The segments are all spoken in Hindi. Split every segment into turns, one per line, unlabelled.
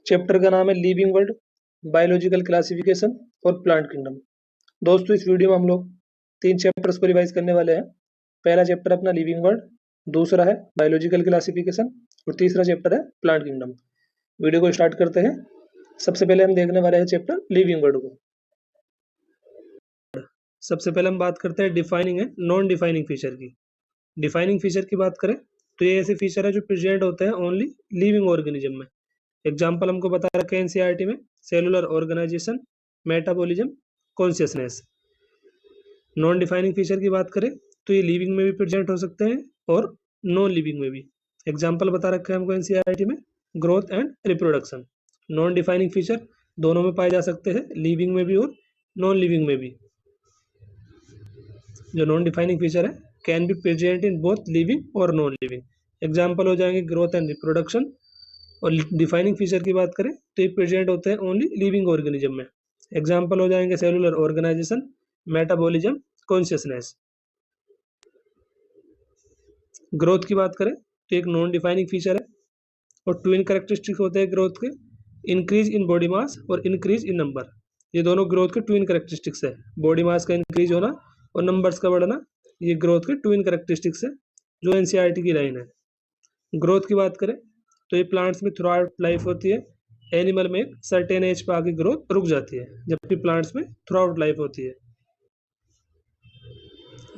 चैप्टर का नाम है लिविंग वर्ल्ड, बायोलॉजिकल क्लासिफिकेशन और प्लांट किंगडम। दोस्तों इस वीडियो में हम लोग 3 चैप्टर्स को रिवाइज करने वाले हैं। पहला चैप्टर अपना लिविंग वर्ल्ड, दूसरा है बायोलॉजिकल क्लासिफिकेशन और तीसरा चैप्टर है प्लांट किंगडम। वीडियो को स्टार्ट करते हैं। सबसे पहले हम देखने वाले हैं चैप्टर लिविंग वर्ल्ड को। सबसे पहले हम बात करते हैं defining and non defining feature की। डिफाइनिंग फीचर की बात करें तो ये ऐसे फीचर है जो प्रेजेंट होते हैं ओनली लिविंग ऑर्गेनिज्म में। एग्जाम्पल हमको बता रखे हैं एनसीईआरटी में, cellular organisation, metabolism, consciousness. Non defining feature की बात करें तो ये लिविंग में भी प्रेजेंट हो सकते हैं और नॉन लिविंग में भी। एग्जाम्पल बता रखा है हमको एनसीईआरटी में, growth and reproduction. Non defining feature दोनों में पाए जा सकते हैं, लिविंग में भी और नॉन लिविंग में भी। जो नॉन डिफाइनिंग फीचर है can be present in both living और नॉन लिविंग। एग्जाम्पल हो जाएंगे ग्रोथ एंड रिप्रोडक्शन। और डिफाइनिंग फीचर की बात करें तो ये प्रेजेंट होते हैं ओनली लिविंग ऑर्गेनिज्म में। एग्जाम्पल हो जाएंगे cellular organisation, metabolism, consciousness. Growth की बात करें तो एक नॉन डिफाइनिंग फीचर है और ट्विन कैरेक्टरिस्टिक्स होते हैं ग्रोथ के, इंक्रीज इन बॉडी मास और इंक्रीज इन नंबर। ये दोनों ग्रोथ के ट्विन कैरेक्टरिस्टिक्स है, बॉडी मास का इंक्रीज होना और नंबर्स का बढ़ना, ये ग्रोथ के ट्विन कैरेक्टरिस्टिक्स है जो एनसीईआरटी की लाइन है। ग्रोथ की बात करें तो ये प्लांट्स में थ्रू आउट लाइफ होती है। एनिमल में एक सर्टेन एज पर आके ग्रोथ रुक जाती है, जबकि प्लांट्स में थ्रू आउट लाइफ होती है।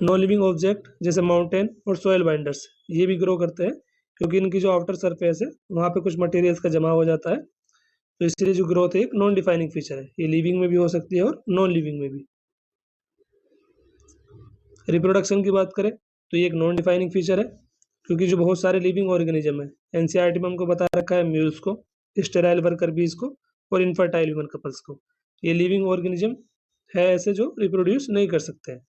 नॉन लिविंग ऑब्जेक्ट जैसे माउंटेन और सॉइल बाइंडर्स ये भी ग्रो करते हैं, क्योंकि इनकी जो आउटर सरफेस है वहाँ पे कुछ मटेरियल्स का जमा हो जाता है। तो इसलिए जो ग्रोथ है एक नॉन डिफाइनिंग फीचर है, ये लिविंग में भी हो सकती है और नॉन लिविंग में भी। रिप्रोडक्शन की बात करें तो ये एक नॉन डिफाइनिंग फीचर है, क्योंकि जो बहुत सारे लिविंग ऑर्गेनिज्म है, एनसीईआरटी में हमको बता रखा है म्यूल्स को, स्टेराइल वर्कर बीज को और इनफर्टाइल ह्यूमन कपल्स को। ये लिविंग ऑर्गेनिज्म है ऐसे जो रिप्रोड्यूस नहीं कर सकते हैं।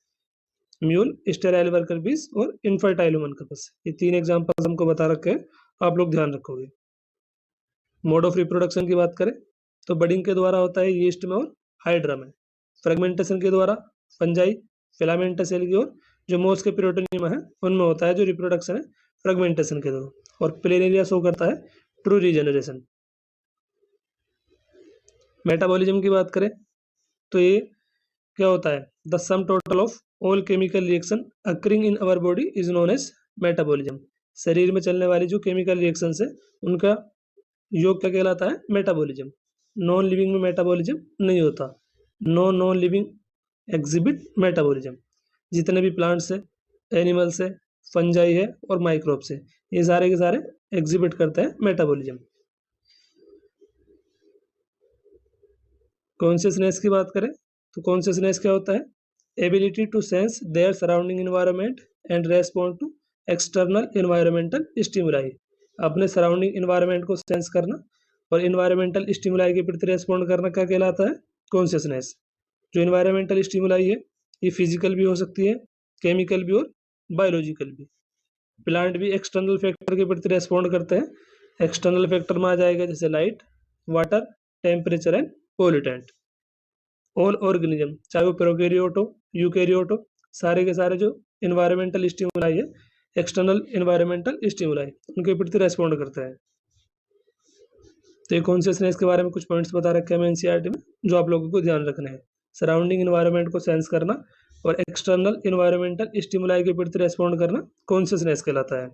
म्यूल, स्टेराइल वर्कर बीज और इनफर्टाइल ह्यूमन कपल्स, ये 3 एग्जांपल्स हमको बता रखे हैं, आप लोग ध्यान रखोगे। मोड ऑफ रिप्रोडक्शन की बात करें तो बडिंग के द्वारा होता है यीस्ट में और हाइड्रा में। फ्रेगमेंटेशन के द्वारा फंजाई, फिलामेंटस सेल की ओर, जो मोस के प्रोटोनियम है उनमें होता है जो रिप्रोडक्शन है फ्रेगमेंटेशन के द्वारा। और प्लेनेरिया शो करता है ट्रू रीजनरेशन। मेटाबॉलिज्म की बात करें तो ये क्या होता है, the sum total of all chemical reaction occurring in our body is known as metabolism. शरीर में चलने वाली जो केमिकल रिएक्शंस है उनका योग क्या कहलाता है, मेटाबॉलिज्म। नॉन लिविंग में मेटाबॉलिज्म नहीं होता। Non living exhibit metabolism. जितने भी प्लांट्स है, एनिमल्स है, फंजाई है और माइक्रोब्स है, ये सारे के सारे एग्जिबिट करते हैं मेटाबॉलिज्म। कॉन्शियसनेस की बात करें तो कॉन्शियसनेस क्या होता है, ability to sense their surrounding environment and respond to external environmental stimuli. अपने सराउंडिंग इन्वायरमेंट को सेंस करना और इन्वायरमेंटल स्टिमुलाई के प्रति रेस्पॉन्ड करना क्या कहलाता है, कॉन्शियसनेस। जो इन्वायरमेंटल स्टिमुलाई है ये फिजिकल भी हो सकती है, केमिकल भी और बायोलॉजिकल भी। प्लांट भी एक्सटर्नल फैक्टर के प्रति रेस्पॉन्ड करते हैं। एक्सटर्नल फैक्टर में आ जाएगा जैसे light, water, temperature and pollutant. All organism चाहे वो प्रोकैरियोट हो, यूकैरियोट हो, सारे के सारे जो इन्वायरमेंटल स्टिमुलाई है, एक्सटर्नल इन्वायरमेंटल स्टिमुलाई, उनके प्रति रेस्पॉन्ड करता है। तो ये कॉन्शियसनेस के बारे में कुछ पॉइंट्स बता रखे हैं एनसीईआरटी में जो आप लोगों को ध्यान रखने हैं। सराउंडिंग इन्वायरमेंट को सेंस करना और एक्सटर्नल इन्वायरमेंटल स्टिमुलाई के प्रति रेस्पॉन्ड करना कॉन्शियसनेस कहलाता है।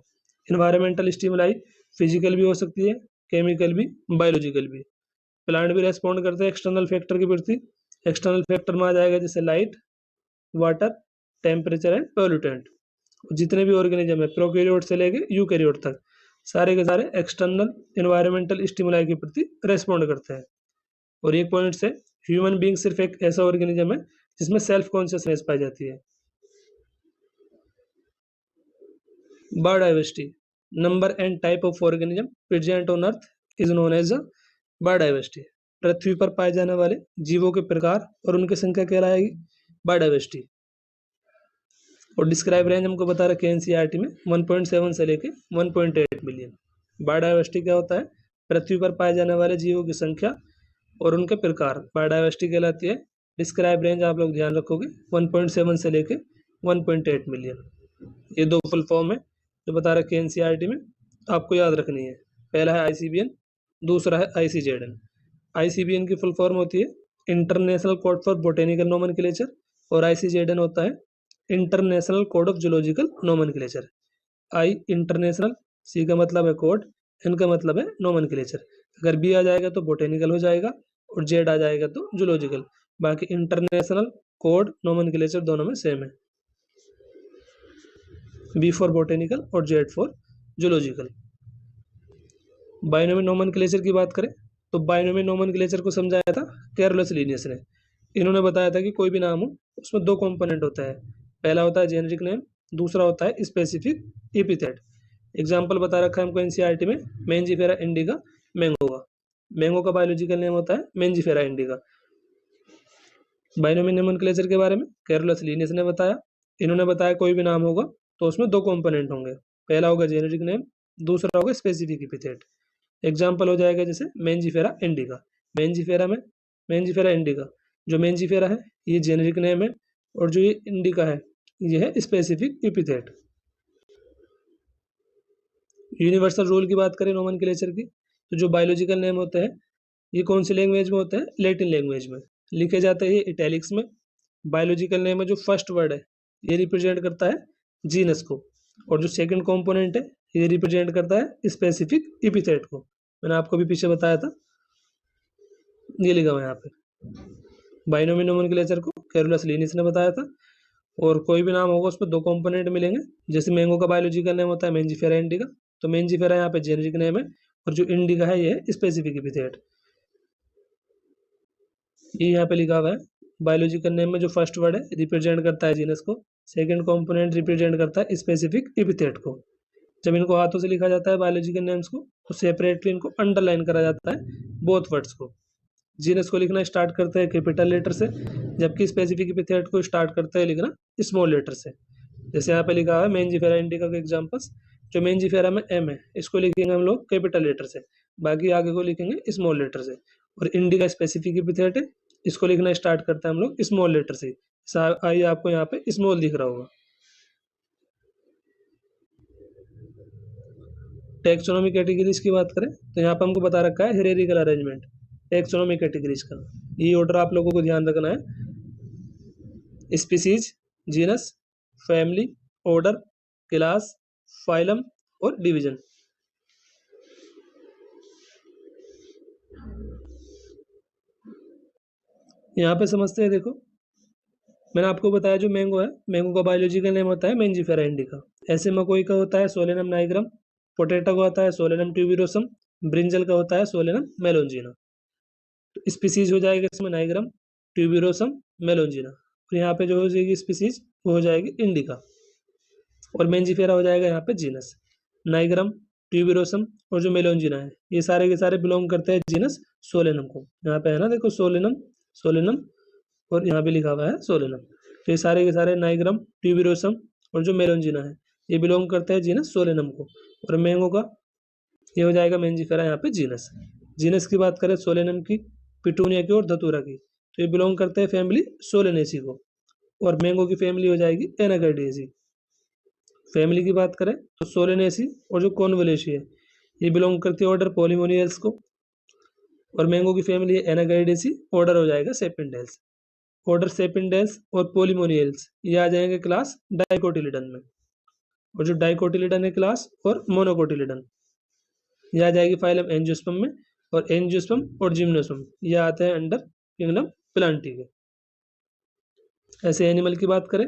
इन्वायरमेंटल स्टिमुलाई फिजिकल भी हो सकती है, केमिकल भी, बायोलॉजिकल भी। प्लांट भी रेस्पॉन्ड करते हैं एक्सटर्नल फैक्टर के प्रति। एक्सटर्नल फैक्टर में आ जाएगा जैसे light, water, temperature and pollutant. जितने भी ऑर्गेनिज्म है प्रोकैरियोट से लेके यूकैरियोट तक, सारे के सारे एक्सटर्नल इन्वायरमेंटल स्टिमुलाई के प्रति रेस्पॉन्ड करते हैं। और एक पॉइंट से ह्यूमन बीइंग सिर्फ एक ऐसा ऑर्गेनिज्म है जिसमें सेल्फ कॉन्शियसनेस पाई जाती है। Biodiversity, number and type of organism present on earth is known as biodiversity. पृथ्वी पर पाए जाने वाले जीवों के प्रकार और उनकी संख्या कहलाएगी बायोडाइवर्सिटी। और डिस्क्राइब रेंज हमको बता रखे हैं एनसीईआरटी में 1.7 से लेके 1.8 मिलियन। बायोडाइवर्सिटी क्या होता है, पृथ्वी पर पाए जाने वाले जीवों की संख्या और उनके प्रकार, बायोडाइवर्सिटी कहलाती है। डिस्क्राइब रेंज आप लोग ध्यान रखोगे 1.7 से लेके 1.8 मिलियन। ये 2 फुल फॉर्म है जो बता रखे हैं एनसीईआरटी में, आपको याद रखनी है। पहला है आईसीबीएन दूसरा है ICZN। ICBN की फुल फॉर्म होती है international code for botanical nomenclature, और ICZN होता है international code of zoological nomenclature. I international, C का मतलब है कोड, एन का मतलब है नोमेनक्लेचर। अगर बी आ जाएगा तो बोटेनिकल हो जाएगा और जेड आ जाएगा तो जूलॉजिकल। बाकी इंटरनेशनल कोड नोमेनक्लेचर दोनों में सेम है, बी फॉर बोटेनिकल और Z for zoological. Binomial nomenclature की बात करें तो बाइनोमियल नोमेनक्लेचर को समझाया था कैरोलस लीनियस ने। इन्होंने बताया था कि कोई भी नाम हो उसमें दो कंपोनेंट होता है, पहला होता है जेनेरिक नेम, दूसरा होता है स्पेसिफिक एपिथेट। एग्जाम्पल बता रखा है हमको एनसीईआरटी में, मेंजिफेरा इंडिका मैंगो का। मैंगो का बायोलॉजिकल नेम होता है मेंजिफेरा इंडिका। बाइनोमियल नोमेनक्लेचर के बारे में कैरोलस लीनियस ने बताया। इन्होंने बताया कोई भी नाम होगा तो उसमें दो कंपोनेंट होंगे, पहला होगा जेनेरिक नेम, दूसरा होगा स्पेसिफिक एपिथेट। एग्जाम्पल हो जाएगा जैसे मेंजिफेरा इंडिका। मेंजिफेरा इंडिका, जो मेंजिफेरा है ये जेनेरिक नेम है, और जो ये इंडिका है ये है स्पेसिफिक एपिथेट। यूनिवर्सल रूल की बात करें नोमेनक्लेचर की, तो जो बायोलॉजिकल नेम होते हैं ये कौन सी लैंग्वेज में होते हैं, लैटिन लैंग्वेज में लिखे जाते हैं, ये इटैलिक्स में। बायोलॉजिकल नेम में जो फर्स्ट वर्ड है ये रिप्रेजेंट करता है जीनस को, और जो सेकंड कंपोनेंट है ये रिप्रेजेंट करता है स्पेसिफिक एपिथेट को। मैंने आपको भी पीछे बताया था, ये लिखा हुआ है यहाँ पे। बाइनोमियल नोमेनक्लेचर को कैरोलस लीनियस ने बताया था, और कोई भी नाम होगा उसमें दो कंपोनेंट मिलेंगे। जैसे मैंगो का बायोलॉजिकल नेम होता है मेंजिफेरा इंडिका, तो मेंजिफेरा यहाँ पे जेनेरिक नेम है, और जो इंडिका है ये है स्पेसिफिक एपिथेट। ये यहाँ पे लिखा हुआ है बायोलॉजिकल नेम में जो फर्स्ट वर्ड है रिप्रेजेंट करता है जीनस को, सेकंड कंपोनेंट रिप्रेजेंट करता है स्पेसिफिक एपिथेट को। जब इनको हाथों से लिखा जाता है बायोलॉजिकल नेम्स को तो सेपरेटली इनको अंडरलाइन करा जाता है बोथ वर्ड्स को। जीनस को लिखना स्टार्ट करते हैं कैपिटल लेटर से, जबकि स्पेसिफिक एपिथेट को स्टार्ट करते हैं लिखना स्मॉल लेटर से। जैसे यहाँ पे लिखा हुआ है मेंजिफेरा इंडिका के एग्जांपल्स, जो मेंजिफेरा में एम है इसको लिखेंगे हम लोग कैपिटल लेटर से, बाकी आगे को लिखेंगे स्मॉल लेटर से। और इंडिका स्पेसिफिक एपिथेट है, इसको लिखना स्टार्ट करते हैं हम लोग स्मॉल लेटर से। आइए आपको यहाँ पे स्मॉल दिख रहा होगा। टेक्सोनॉमी कैटेगरीज की बात करें तो यहाँ पे हमको बता रखा है हिरेरिकल अरेंजमेंट टेक्सोनॉमी कैटेगरीज का। ये ऑर्डर आप लोगों को ध्यान रखना है, species, genus, family, order, class, phylum और डिवीजन। यहाँ पे समझते हैं, देखो मैंने आपको बताया जो मैंगो है, मैंगो का बायोलॉजिकल नेम होता है मेंजिफेरा इंडिका। ऐसे मकोई का होता है सोलेनम नाइग्रम, पोटैटो का होता है सोलेनम ट्यूबिरोसम, ब्रिंजल का होता है सोलेनम मेलोंजिना। तो स्पीसीज हो जाएगा इसमें नाइग्रम, ट्यूबिरोसम, मेलोंजिना, और यहाँ पे जो हो जाएगी स्पीसीज वो हो जाएगी इंडिका, और मेंजिफेरा हो जाएगा यहाँ पे जीनस। नाइग्रम, ट्यूबिरोसम और जो मेलोंजिना है ये सारे के सारे बिलोंग करते हैं जीनस सोलेनम को। यहाँ पे है ना देखो सोलेनम, सोलेनम, और यहाँ पे लिखा हुआ है सोलेनम। तो ये सारे के सारे नाइग्रम, ट्यूबिरोसम और जो मेलोंजिना है ये बिलोंग करते हैं जीनस सोलेनम को। और मैंगो का ये हो जाएगा मेंजिफेरा यहाँ पे जीनस। जीनस की बात करें सोलेनम की, पिटूनिया की और धतूरा की, तो ये बिलोंग करते हैं फैमिली सोलेनेसी को। और मैंगो की फैमिली हो जाएगी एनाकार्डियेसी। फैमिली की बात करें तो सोलेनेसी और जो कॉन्वोलेसी है ये बिलोंग करती है ऑर्डर पॉलीमोनियल्स को। और मैंगो की फैमिली है एनाकार्डियेसी, ऑर्डर हो जाएगा सेपिडेल्स। ऑर्डर सेपिडेल्स और पॉलीमोनियल्स ये आ जाएंगे क्लास डाइकोटिलिडन में। और जो डाइकोटिलिडन है क्लास और मोनोकोटिलिडन ये आ जाएगी फाइलम एंजियोस्पर्म में। और एंजियोस्पर्म और जिम्नोस्पर्म ये आते हैं अंडर किंगडम प्लांटी के। ऐसे एनिमल की बात करें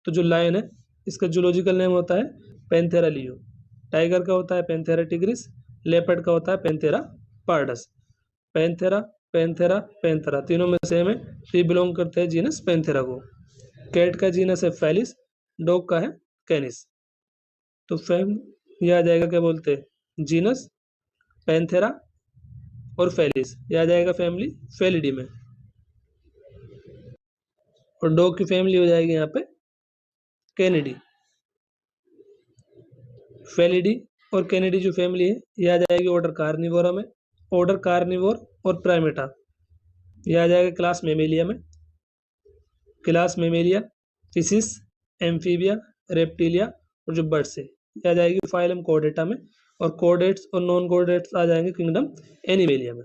तो जो लायन है इसका जूलॉजिकल नेम होता है पैंथेरा लियो, टाइगर का होता है पैंथेरा टिग्रिस, लेपर्ड का होता है Panthera pardus. Panthera, Panthera, Panthera तीनों में सेम है, तो ये बिलोंग करते हैं जीनस पैंथेरा को। कैट का जीनस है फेलिस, डॉग का है कैनिस। तो फैम ये आ जाएगा क्या बोलते हैं जीनस पैंथेरा और फेलिस, ये आ जाएगा फैमिली फेलिडी में। और डॉग की फैमिली हो जाएगी यहाँ पे कैनिडी। फेलिडी और कैनिडी जो फैमिली है ये आ जाएगी ऑर्डर कार्निवोरा में। ऑर्डर कार्निवोर और प्राइमेटा ये आ जाएगा क्लास मेमेलिया में। Class Mammalia, fishes, amphibia, reptilia और जो बर्ड्स है ये आ जाएगी फाइलम कॉर्डेटा में। और कोडेट्स और नॉन कोडेट्स आ जाएंगे किंगडम एनिमेलिया में।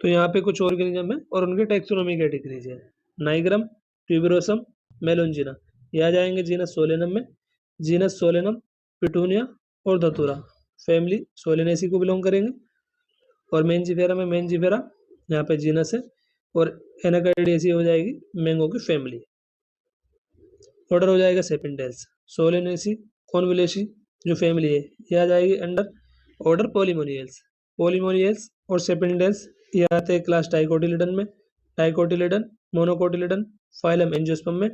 तो यहाँ पे कुछ ऑर्गेनिज्म है और उनके टैक्सोनॉमी कैटेगरीज है। नाइग्रम, ट्यूबरोसम, मेलोंजिना, ये आ जाएंगे जीनस सोलेनम में। जीनस सोलेनम, पिटूनिया और धतूरा फैमिली सोलेनेसी को बिलोंग करेंगे। और मेंजिफेरा में मेंजिफेरा यहाँ पे जीनस है और एनाकार्डियेसी हो जाएगी मैंगो की फैमिली। ऑर्डर हो जाएगा सेपिनटेल्स। सोलेनेसी कॉन्वोलेसी जो फैमिली है ये आ जाएगी अंडर ऑर्डर पॉलीमोनियल्स। पॉलीमोनियल्स और सेपिनटेल्स ये आते हैं क्लास डाइकोटिलिडन में। डाइकोटिलिडन, मोनोकोटिलिडन, फाइलम एंजियोस्पर्म में।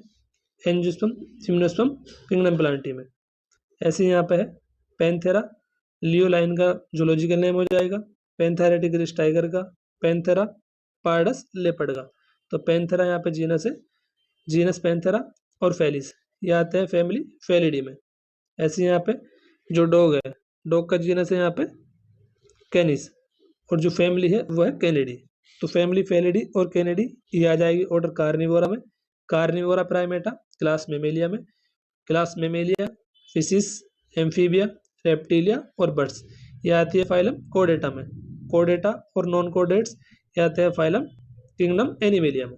एंजियोस्पर्म, जिम्नोस्पर्म किंगडम प्लांटी में। ऐसे यहाँ पे है पैंथेरा, लियो लाइन का जूलॉजिकल नेम हो जाएगा। पैंथेरा टिग्रिस टाइगर का, पैंथेरा पार्डस लेपर्ड का। तो पैंथेरा यहाँ पे जीनस है, जीनस पैंथेरा और फेलिस ये आते हैं फैमिली फेलिडी में। ऐसे यहाँ पे जो डॉग है, डॉग का जीनस है यहाँ पे कैनिस और जो फैमिली है वो है कैनेडी। तो फैमिली फेलिडी और कैनेडी ये आ जाएगी ऑर्डर कार्निवोरा में। कार्निवोरा प्राइमेटा क्लास मेमेलिया में। Class Mammalia fishes, amphibia, reptilia और बर्ड्स ये आती है फाइलम कोडेटा में। कोडेटा और नॉन कोडेट्स ये आते हैं फाइलम किंगडम एनिमेलिया में।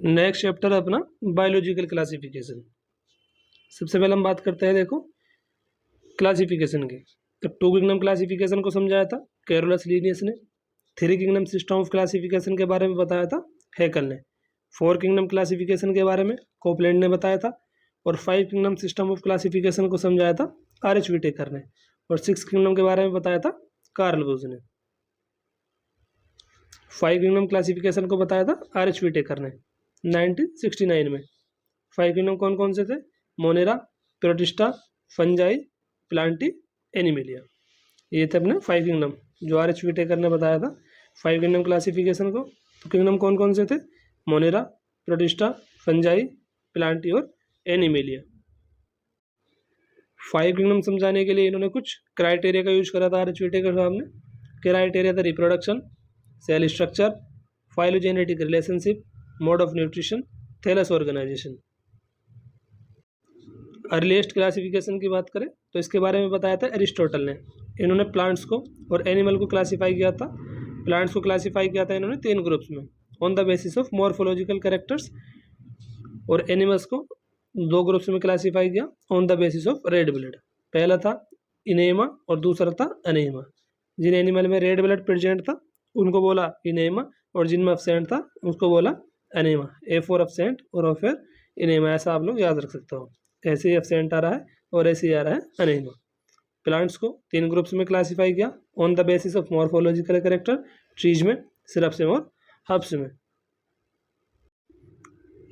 नेक्स्ट चैप्टर अपना बायोलॉजिकल क्लासिफिकेशन। सबसे पहले हम बात करते हैं देखो क्लासिफिकेशन की। तो 2 किंगडम क्लासिफिकेशन को समझाया था कैरोलस लिनियस ने। 3 किंगडम सिस्टम ऑफ क्लासिफिकेशन के बारे में बताया था हैकल ने। 4 किंगडम क्लासिफिकेशन के बारे में कोपलैंड ने बताया था। और 5 किंगडम सिस्टम ऑफ क्लासिफिकेशन को समझाया था आर.एच. व्हिटेकर ने। और 6 किंगडम के बारे में बताया था कार्ल बूज ने। 5 किंगडम क्लासिफिकेशन को बताया था आर.एच. व्हिटेकर ने 1969 में। 5 किंगडम कौन कौन से थे? Monera, protista, fungi, Plantae, animalia, ये थे अपने 5 किंगडम जो आर.एच. व्हिटेकर ने बताया था 5 किंगडम क्लासिफिकेशन को। तो किंगडम कौन कौन से थे? मोनेरा, प्रोटिस्टा, फंजाई, प्लांटी और एनिमेलिया। 5 किंगडम समझाने के लिए इन्होंने कुछ क्राइटेरिया का यूज करा था आर.एच. व्हिटेकर साहब ने। क्राइटेरिया था reproduction, cell structure, phylogenetic relationship, mode of nutrition, thallus organisation. Earliest classification की बात करें तो इसके बारे में बताया था एरिस्टोटल ने। इन्होंने प्लांट्स को और एनिमल को क्लासीफाई किया था। प्लांट्स को क्लासीफाई किया था इन्होंने 3 ग्रुप्स में on the basis of morphological characters. और एनिमल्स को 2 ग्रुप्स में क्लासीफाई किया on the basis of red blood. पहला था इनेमा और दूसरा था अनेमा। जिन एनिमल में रेड ब्लड प्रेजेंट था उनको बोला इनेमा और जिनमें अब्सेंट था उसको बोला अनेमा। ए फॉर अब्सेंट और ओ फॉर इनेमा, ऐसा आप लोग याद रख सकते हो। ऐसे ही अब्सेंट आ रहा है और ऐसे ही आ रहा है अनेमा। प्लांट्स को 3 ग्रुप्स में क्लासीफाई किया on the basis of morphological character, trees में, सिरप्स में और हर्ब्स में।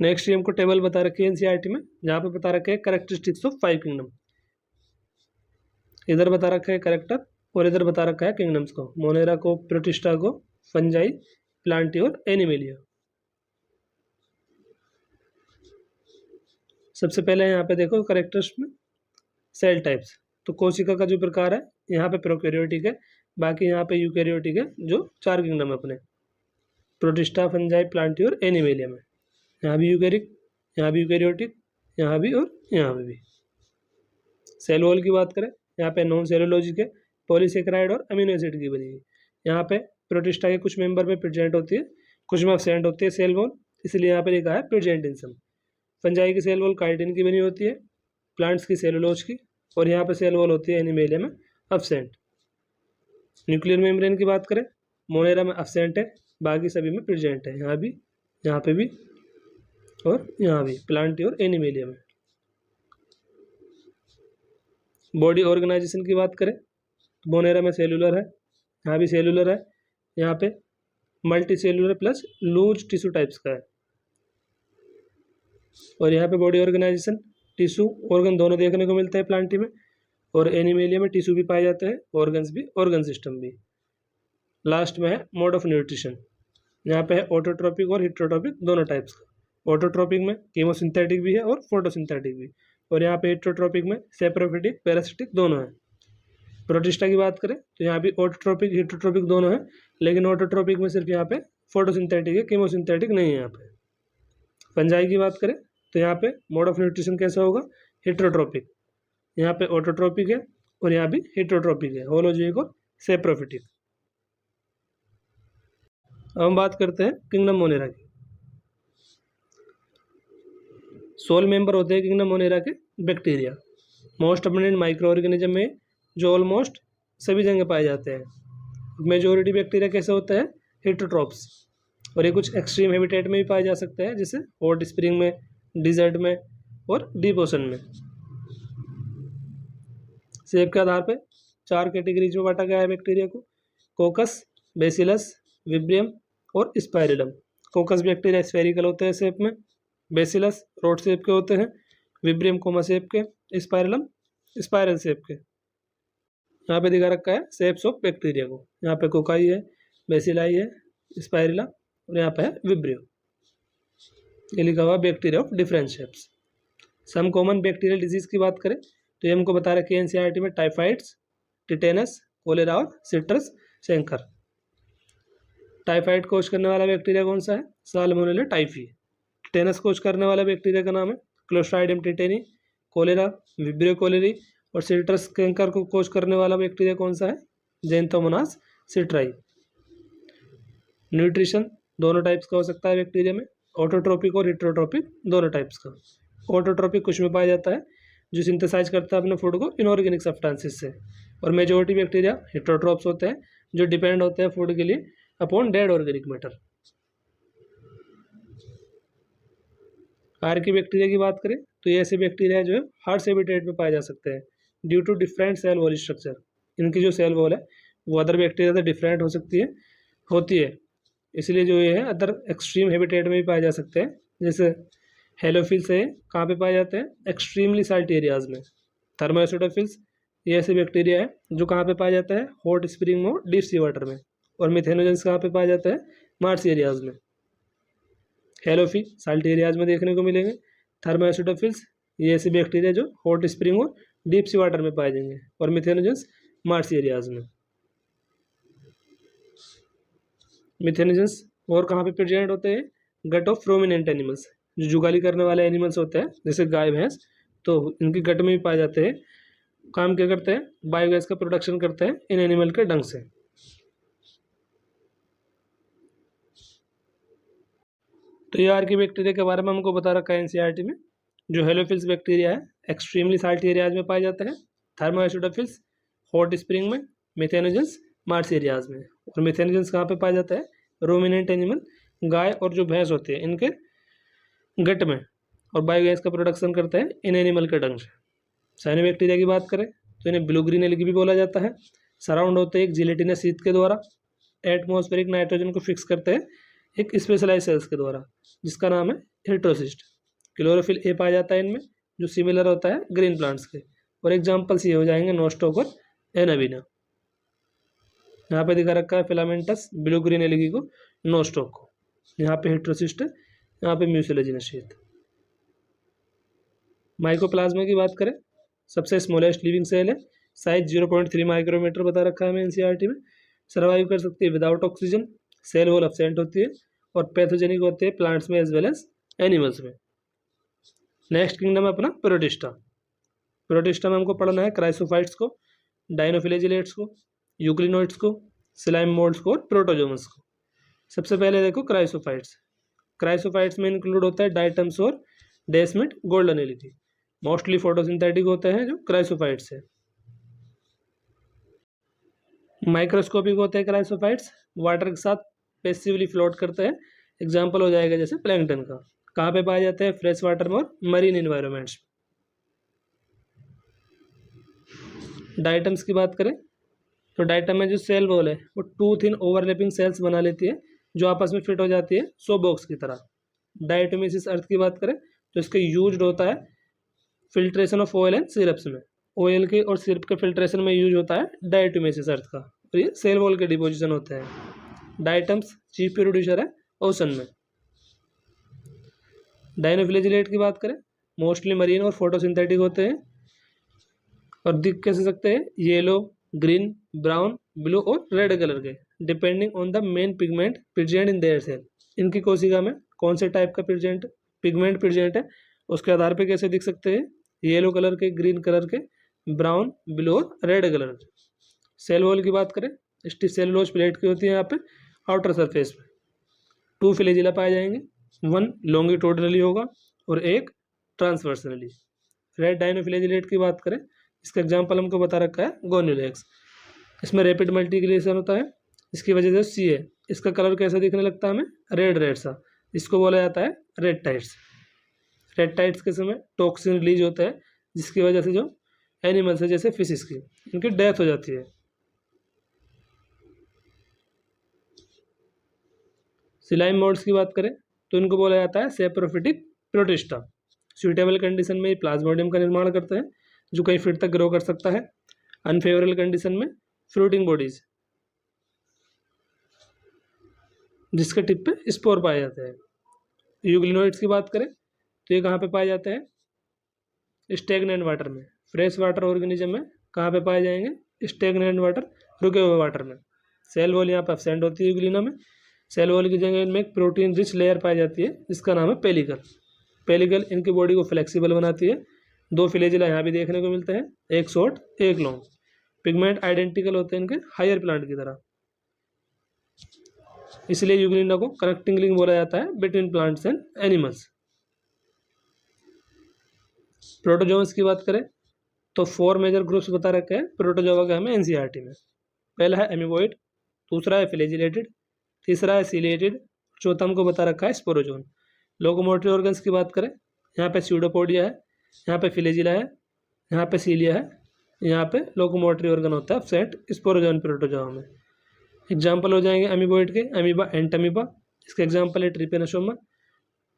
नेक्स्ट ये हमको टेबल बता रखी है एनसीईआरटी में, जहाँ पे बता रखे हैं कैरेक्टरिस्टिक्स ऑफ 5 किंगडम। इधर बता रखा है कैरेक्टर और इधर बता रखा है किंगडम्स को, मोनेरा को, प्रोटिस्टा को, फंजाई, प्लांटी और एनिमेलिया। सबसे पहले यहाँ पे देखो कैरेक्टर्स में सेल टाइप्स। तो कोशिका का जो प्रकार है यहाँ पे प्रोकैरियोटिक है, बाकी यहाँ पे यूकैरियोटिक है, जो 4 किंगडम अपने प्रोटिस्टा, फंजाई, प्लांटी और एनिमेलिया में। यहाँ भी यूकैरिक, यहाँ भी यूकैरियोटिक, यहाँ भी और यहाँ पे भी। सेल वॉल की बात करें, यहाँ पे नॉन सेलुलोजिक है, पॉलीसेकेराइड और अमीनो एसिड की बनी है। यहाँ पे प्रोटिस्टा के कुछ मेंबर में प्रेजेंट होती है, कुछ में एब्सेंट होती है सेल वॉल, इसलिए यहाँ पे लिखा है प्रेजेंट इन सम। फंजाई की सेल वॉल काइटिन की बनी होती है, प्लांट्स की सेलुलोज की, और यहाँ पे सेल वॉल होती है एनिमेलिया में एब्सेंट। न्यूक्लियर मेम्ब्रेन की बात करें, मोनेरा में एब्सेंट है, बाकी सभी में प्रेजेंट है, यहाँ भी, यहाँ पे भी और यहाँ भी, प्लांटी और एनिमेलिया में। बॉडी ऑर्गेनाइजेशन की बात करें तो मोनेरा में सेलुलर है, यहाँ भी सेलुलर है, यहाँ पे multi cellular plus loose tissue types का है। और यहाँ पे बॉडी ऑर्गेनाइजेशन टिश्यू ऑर्गन दोनों देखने को मिलते हैं प्लांटी में, और एनिमेलिया में टिश्यू भी पाए जाते हैं, ऑर्गन्स भी, ऑर्गन सिस्टम भी। लास्ट में है मोड ऑफ न्यूट्रिशन, यहाँ पे है ऑटोट्रोपिक और हिट्रोट्रोपिक दोनों टाइप्स का। ऑटोट्रोपिक में कीमोसिंथेटिक भी है और फोटोसिंथेटिक भी, और यहाँ पे हिट्रोट्रोपिक में सेप्रोफिटिक, पैरासिटिक दोनों है। प्रोटिस्टा की बात करें तो यहाँ भी ऑटोट्रोपिक, हिट्रोट्रोपिक दोनों है, लेकिन ऑटोट्रोपिक में सिर्फ यहाँ पे फोटोसिंथेटिक है, कीमोसिंथेटिक नहीं है यहाँ पे। फंजाई की बात करें तो यहाँ पे मोड ऑफ न्यूट्रिशन कैसा होगा, हेट्रोट्रोपिक। यहाँ पे ऑटोट्रोपिक है और यहाँ भी हेट्रोट्रोपिक है, होलोजोइक और सेप्रोफिटिक। अब हम बात करते हैं किंगडम मोनेरा की। 16 मेंबर होते हैं किंगडम मोनेरा के bacteria. Most abundant micro organism में जो ऑलमोस्ट सभी जगह पाए जाते हैं। मेजोरिटी बैक्टीरिया कैसे होता है, हेट्रोट्रोप्स, और ये कुछ एक्सट्रीम हैबिटेट में भी पाए जा सकते हैं, जैसे हॉट स्प्रिंग में, डिजर्ट में और डीप ओशन में। शेप के आधार पे 4 कैटेगरीज में बांटा गया है बैक्टीरिया को, कोकस, बेसिलस, विब्रियम और स्पाइरलम। कोकस बैक्टीरिया स्फेरिकल होते हैं शेप में, बेसिलस रोड शेप के होते हैं, विब्रियम कोमा शेप के, स्पाइरलम स्पाइरल शेप के। यहाँ पे दिखा रखा है शेप्स ऑफ बैक्टीरिया को, यहाँ पे कोकाई है, बेसिलाई है, स्पाइरला और यहाँ पे है विब्रियो। ये लिखा हुआ bacteria of different shapes. Some common bacterial disease की बात करें तो ये हमको बता रखी है एनसीईआरटी में, टाइफाइड्स, टिटेनस, कोलेरा और सिट्रस सेंकर। टाइफाइड कोज करने वाला बैक्टीरिया कौन सा है, साल्मोनेला टाइफी। टिटेनस कोज करने वाला बैक्टीरिया का नाम है क्लोस्ट्राइडियम टिटेनी। कोलेरा विब्रियो कोलेरी और सिट्रस कैंकर को कोज करने वाला बैक्टीरिया कौन सा है, ज़ैंथोमोनास सिट्राई। न्यूट्रिशन दोनों टाइप्स का हो सकता है बैक्टीरिया में, ऑटोट्रोपिक और हेट्रोट्रोपिक दोनों टाइप्स का। ऑटोट्रोपिक कुछ में पाया जाता है जो सिंथेसाइज करता है अपने फूड को इनऑर्गेनिक सब्सटेंसेस से, और मेजोरिटी बैक्टीरिया हेट्रोट्रोप्स होते हैं जो डिपेंड होते हैं फूड के लिए upon dead organic matter. Archie bacteria की बात करें तो ये ऐसे बैक्टीरिया जो है हार्श हैबिटेट में पाए जा सकते हैं due to different cell wall structure. इनकी जो सेल वॉल है वो अदर बैक्टीरिया से डिफरेंट हो सकती है होती है, इसलिए जो ये है अदर एक्सट्रीम हैबिटेट में भी पाए जा सकते हैं। जैसे हेलोफिल्स है, कहाँ पे पाए जाते हैं, एक्सट्रीमली साल्ट एरियाज में। थर्मोएसिडोफिल्स ये ऐसे बैक्टीरिया है जो कहाँ पे पाया जाता है, हॉट स्प्रिंग में, डीप सी वाटर में। और मिथेनोजेंस कहाँ पे पाया जाता है, मार्स एरियाज में। हेलोफिल साल्ट एरियाज में देखने को मिलेंगे। थर्मोएसिडोफिल्स ये ऐसे बैक्टीरिया जो हॉट स्प्रिंग और डीप सी वाटर में पाए जाएंगे, और मिथेनोजेंस मार्स एरियाज में। मिथेनोजेंस और कहाँ पे प्रेजेंट होते हैं, गट ऑफ प्रोमिनेंट एनिमल्स, जो जुगाली करने वाले एनिमल्स होते हैं जैसे गाय भैंस, तो इनकी गट में भी पाए जाते हैं। काम क्या करते हैं, बायोगैस का प्रोडक्शन करते हैं इन एनिमल के डंग से। तो ये आर्की बैक्टीरिया के बारे में हमको बता रखा है एनसीईआरटी में। जो हेलोफिल्स बैक्टीरिया है एक्सट्रीमली साल्ट एरियाज में पाए जाते हैं, थर्मोएसिडोफिल्स हॉट स्प्रिंग में, मिथेनोजेंस मार्स एरियाज में। और मिथेनोजेंस कहाँ पे पाया जाता है, रूमिनेंट एनिमल, गाय और जो भैंस होती है इनके गट में, और बायोगैस का प्रोडक्शन करते हैं इन एनिमल के डंग से। साइनोबैक्टीरिया की बात करें तो इन्हें ब्लू ग्रीन एल्गी भी बोला जाता है। सराउंड होते हैं एक जिलेटिनस शीट के द्वारा, एटमॉस्फेरिक नाइट्रोजन को फिक्स करते हैं एक स्पेशलाइज सेल्स के द्वारा जिसका नाम है हेट्रोसिस्ट। क्लोरोफिल ए पाया जाता है इनमें जो सिमिलर होता है ग्रीन प्लांट्स के, और एग्जाम्पल्स ये हो जाएंगे नोस्टोक और एनाबिना। यहाँ पे दिखा रखा है फिलामेंटस ब्लू ग्रीन एल्गी को, नोस्टोक को, यहाँ पे हेट्रोसिस्ट है, यहाँ पे म्यूसिलेजिनस शीट। माइकोप्लाज्मा की बात करें सबसे स्मॉलेस्ट लिविंग सेल है, साइज 0.3 माइक्रोमीटर बता रखा है हमें एनसीईआरटी में। सर्वाइव कर सकती है without oxygen, cell wall absent होती है, और पैथोजेनिक होते हैं प्लांट्स में एज वेल एज एनिमल्स में। नेक्स्ट किंगडम है अपना प्रोटिस्टा। प्रोटिस्टा में हमको पढ़ना है क्राइसोफाइट्स को, डायनोफिलेजिलेट्स को, यूक्लिनोइड्स को, स्लाइम मोल्ड्स को और प्रोटोजोमस को। सबसे पहले देखो क्राइसोफाइट्स। क्राइसोफाइट्स में इंक्लूड होता है डाइटम्स और desmid golden LeT. Mostly photosynthetic होते हैं जो क्राइसोफाइट्स है। माइक्रोस्कोपिक होते हैं क्राइसोफाइट्स, वाटर के साथ पैसिवली फ्लोट करते हैं। एग्जाम्पल हो जाएगा जैसे प्लैंकटन का। कहाँ पे पाए जाते हैं, फ्रेश वाटर में और मरीन इन्वायरमेंट्स। डाइटम्स की बात करें तो डाइटम में जो सेल वॉल है वो 2 थिन ओवरलैपिंग सेल्स बना लेती है जो आपस में फिट हो जाती है सो बॉक्स की तरह। डायटोमेसिस अर्थ की बात करें तो इसके यूज होता है filtration of oil and syrups में। ऑयल के और सिरप के फिल्ट्रेशन में यूज होता है डायटोमेसिस अर्थ का, और ये सेल वॉल के डिपोजिशन होते हैं। डाइटम्स चीफ प्रोड्यूसर है ओशन में। डायनोफ्लेजिलेट की बात करें मोस्टली मरीन और फोटोसिंथेटिक होते हैं, और दिख कैसे सकते हैं, येलो, ग्रीन, ब्राउन, ब्लू और रेड कलर के, depending on the main pigment present in their cell. इनकी कोशिका में कौन से टाइप का पिगमेंट प्रेजेंट है उसके आधार पे कैसे दिख सकते हैं, येलो कलर के, ग्रीन कलर के, ब्राउन, ब्लू और रेड कलर के। सेल वॉल की बात करें, स्टिफ सेलुलोज प्लेट की होती है यहाँ पे आउटर सरफेस में। 2 फ्लैजिला पाए जाएंगे, 1 लॉन्गिट्यूडनली होगा और 1 ट्रांसवर्सनली। रेड डायनोफ्लैजिलेट की बात करें, इसका एग्जाम्पल हमको बता रखा है गोन्यूलेक्स। इसमें रैपिड मल्टीप्लिकेशन होता है, इसकी वजह से सी है। इसका कलर कैसा दिखने लगता है हमें, रेड रेड सा, इसको बोला जाता है रेड टाइट्स। रेड टाइट्स के समय टॉक्सिन रिलीज होता है, जिसकी वजह से जो एनिमल्स है जैसे फिशेस की, इनकी डेथ हो जाती है। सिलाइम मोड्स की बात करें तो इनको बोला जाता है सेप्रोफिटिक प्रोटिस्टा। सुइटेबल कंडीशन में प्लाज्मोडियम का निर्माण करते हैं, जो कई फीट तक ग्रो कर सकता है। अनफेवरेबल कंडीशन में फ्रूटिंग बॉडीज, जिसके टिप पे स्पोर पाए जाते हैं। यूग्लिनोइड्स की बात करें तो ये कहाँ पे पाए जाते हैं, स्टेगनेंट वाटर में। फ्रेश वाटर ऑर्गेनिज्म में कहाँ पे पाए जाएंगे, स्टेगनेंट वाटर, रुके हुए वाटर में। सेल वॉल यहाँ पे एब्सेंट होती है यूग्लिना में। सेल वॉल की जगह इनमें एक प्रोटीन रिच लेयर पाई जाती है, जिसका नाम है पेलिकल। पेलिकल इनकी बॉडी को फ्लेक्सिबल बनाती है। 2 फ्लैजिला यहाँ भी देखने को मिलते हैं, एक शॉर्ट एक लॉन्ग। पिगमेंट आइडेंटिकल होते हैं इनके हायर प्लांट की तरह, इसलिए यूग्लिना को कनेक्टिंग लिंक बोला जाता है between plants and animals. Protozoans की बात करें तो 4 मेजर ग्रुप्स बता रखे हैं प्रोटोजोआ के हमें एनसीईआरटी में। पहला है एमीबॉइड, दूसरा है फ्लैजिलेटेड, तीसरा है सीलिएटेड, चौथा हमको बता रखा है स्पोरोजोन। लोकोमोटरी ऑर्गन्स की बात करें, यहाँ पे स्यूडोपोडिया है, यहाँ पे फ्लैजिला है, यहाँ पे सीलिया है, यहाँ पे लोकोमोटरी ऑर्गन होता है एब्सेंट स्पोरोजोन प्रोटोजोआ में। एग्जाम्पल हो जाएंगे अमीबॉइड के, अमीबा एंटमीबा, इसका एग्जाम्पल है ट्रिपेनोसोमा।